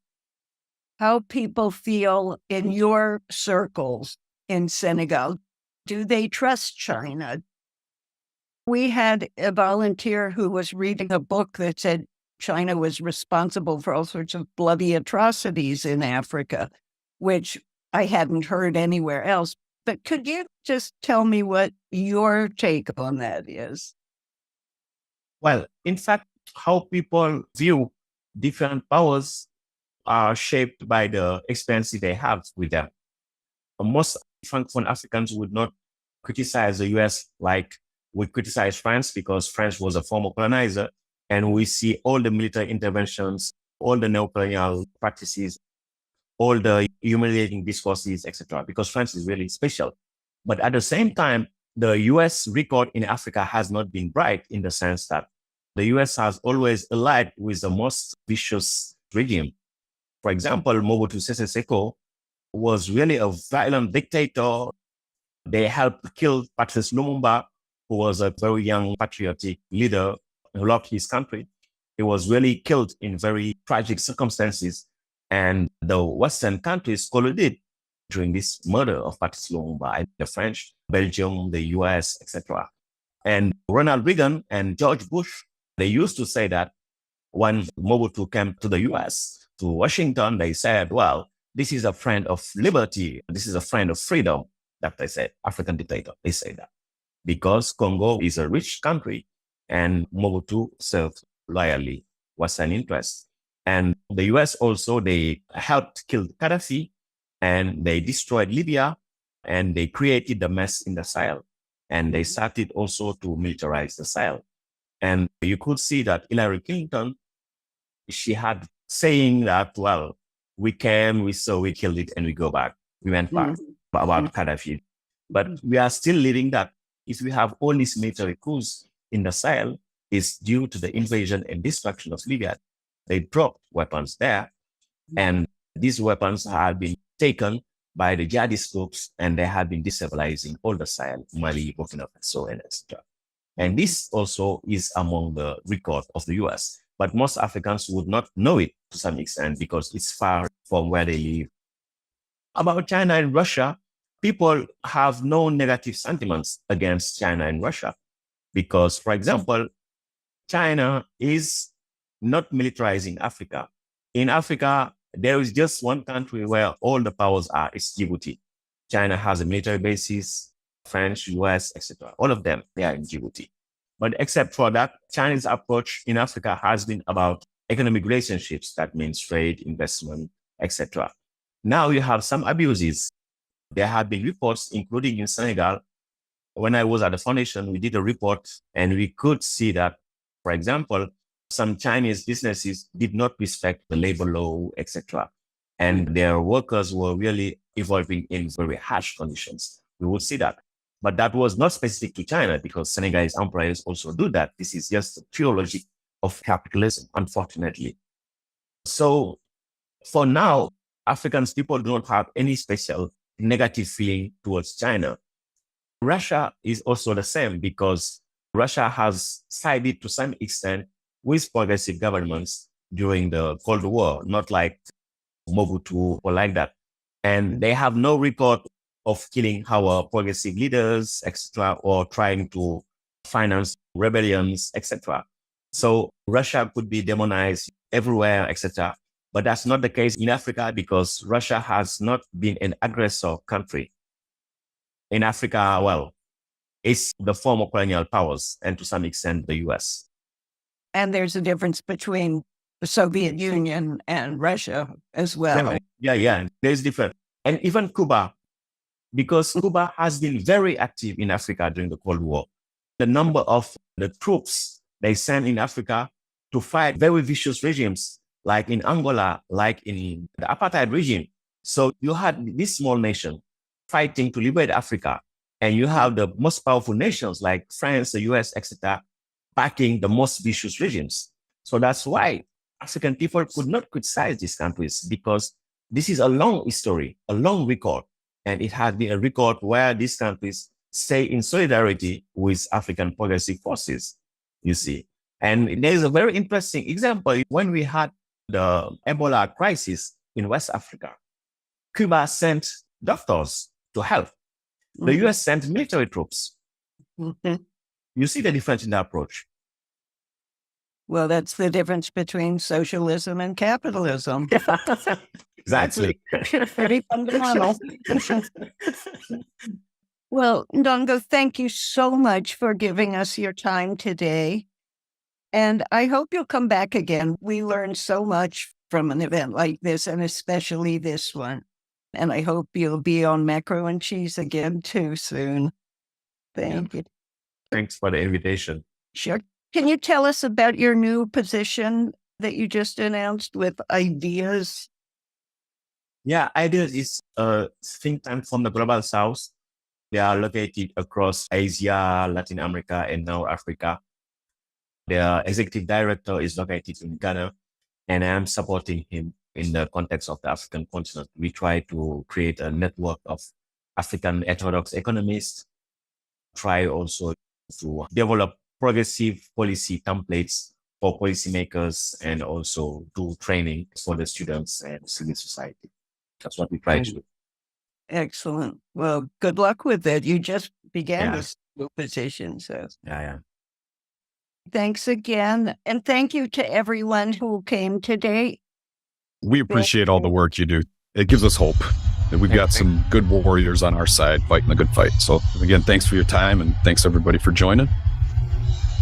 how people feel in your circles in Senegal. Do they trust China? We had a volunteer who was reading a book that said China was responsible for all sorts of bloody atrocities in Africa, which I hadn't heard anywhere else. But could you just tell me what your take on that is? Well, in fact, how people view different powers are shaped by the experience they have with them. Most Francophone Africans would not criticize the US like we criticize France, because France was a former colonizer, and we see all the military interventions, all the neocolonial practices, all the humiliating discourses, etc., because France is really special. But at the same time, the US record in Africa has not been bright, in the sense that the US has always allied with the most vicious regime. For example, Mobutu Sese Seko was really a violent dictator. They helped kill Patrice Lumumba, who was a very young patriotic leader who loved his country. He was really killed in very tragic circumstances. And the Western countries colluded during this murder of Patrice Lumumba, the French, Belgium, the US, etc. And Ronald Reagan and George Bush, they used to say that when Mobutu came to the US, to Washington, they said, well, this is a friend of liberty. This is a friend of freedom. That they said, African dictator, they say that. Because Congo is a rich country and Mobutu served loyally Western interests. And the US also, they helped kill Gaddafi, and they destroyed Libya, and they created the mess in the Sahel. And they started also to militarize the Sahel. And you could see that Hillary Clinton, she had saying that, well, we came, we saw, we killed it, and we go back. We went back about Gaddafi. But we are still living that. If we have all these military coups in the Sahel, it's due to the invasion and destruction of Libya. They dropped weapons there, and these weapons have been taken by the jihadist groups, and they have been destabilizing all the Sahel, Mali, Burkina Faso, and etc. And this also is among the record of the US. But most Africans would not know it to some extent because it's far from where they live. About China and Russia, people have no negative sentiments against China and Russia because, for example, China is not militarizing Africa. In Africa, There is just one country where all the powers are. It's Djibouti. China has a military bases, French, US, etc. All of them, they are in Djibouti. But except for that, China's approach in Africa has been about economic relationships. That means trade, investment, etc. Now you have some abuses. There have been reports, including in Senegal. When I was at the foundation, we did a report and we could see that, for example, some Chinese businesses did not respect the labor law, etc. And their workers were really evolving in very harsh conditions. We would see that. But that was not specific to China because Senegalese employers also do that. This is just the theology of capitalism, unfortunately. So for now, African people do not have any special negative feeling towards China. Russia is also the same because Russia has sided to some extent with progressive governments during the Cold War, not like Mobutu or like that. And they have no record of killing our progressive leaders, etc., or trying to finance rebellions, etc. So Russia could be demonized everywhere, etc. But that's not the case in Africa because Russia has not been an aggressor country. In Africa, well, it's the former colonial powers and to some extent the US. And there's a difference between the Soviet Union and Russia as well. Yeah, there's different. And even Cuba, because Cuba has been very active in Africa during the Cold War. The number of the troops they sent in Africa to fight very vicious regimes, like in Angola, like in the apartheid regime. So you had this small nation fighting to liberate Africa, and you have the most powerful nations like France, the US, etc., backing the most vicious regimes. So that's why African people could not criticize these countries because this is a long history, a long record. And it has been a record where these countries stay in solidarity with African progressive forces, you see. And there's a very interesting example. When we had the Ebola crisis in West Africa, Cuba sent doctors to help. The US sent military troops. You see the difference in the approach. Well, that's the difference between socialism and capitalism. Exactly. Very fundamental. Well, Ndongo, thank you so much for giving us your time today. And I hope you'll come back again. We learned so much from an event like this, and especially this one. And I hope you'll be on Macro and Cheese again too soon. Thank you. Thanks for the invitation. Sure. Can you tell us about your new position that you just announced with Ideas? Yeah, Ideas is a think tank from the Global South. They are located across Asia, Latin America, and now Africa. Their executive director is located in Ghana, and I am supporting him in the context of the African continent. We try to create a network of African heterodox economists, try also to develop progressive policy templates for policymakers, and also do training for the students and civil society. That's what we try to do. Excellent. Well, good luck with it. You just began this new position, so. Yeah. Thanks again. And thank you to everyone who came today. We appreciate all the work you do. It gives us hope that we've got some good warriors on our side fighting the good fight. So again, thanks for your time, and thanks everybody for joining.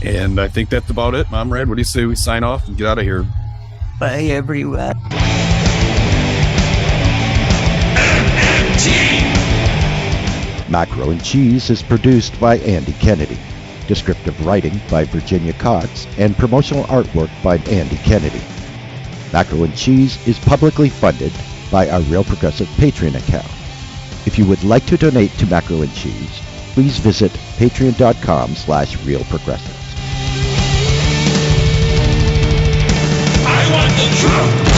And I think that's about it. Mom Red, what do you say we sign off and get out of here? Bye, everyone. Macro and Cheese is produced by Andy Kennedy. Descriptive writing by Virginia Cox and promotional artwork by Andy Kennedy. Macro and Cheese is publicly funded by our Real Progressive Patreon account. If you would like to donate to Macro and Cheese, please visit patreon.com/realprogressives. I want the truth.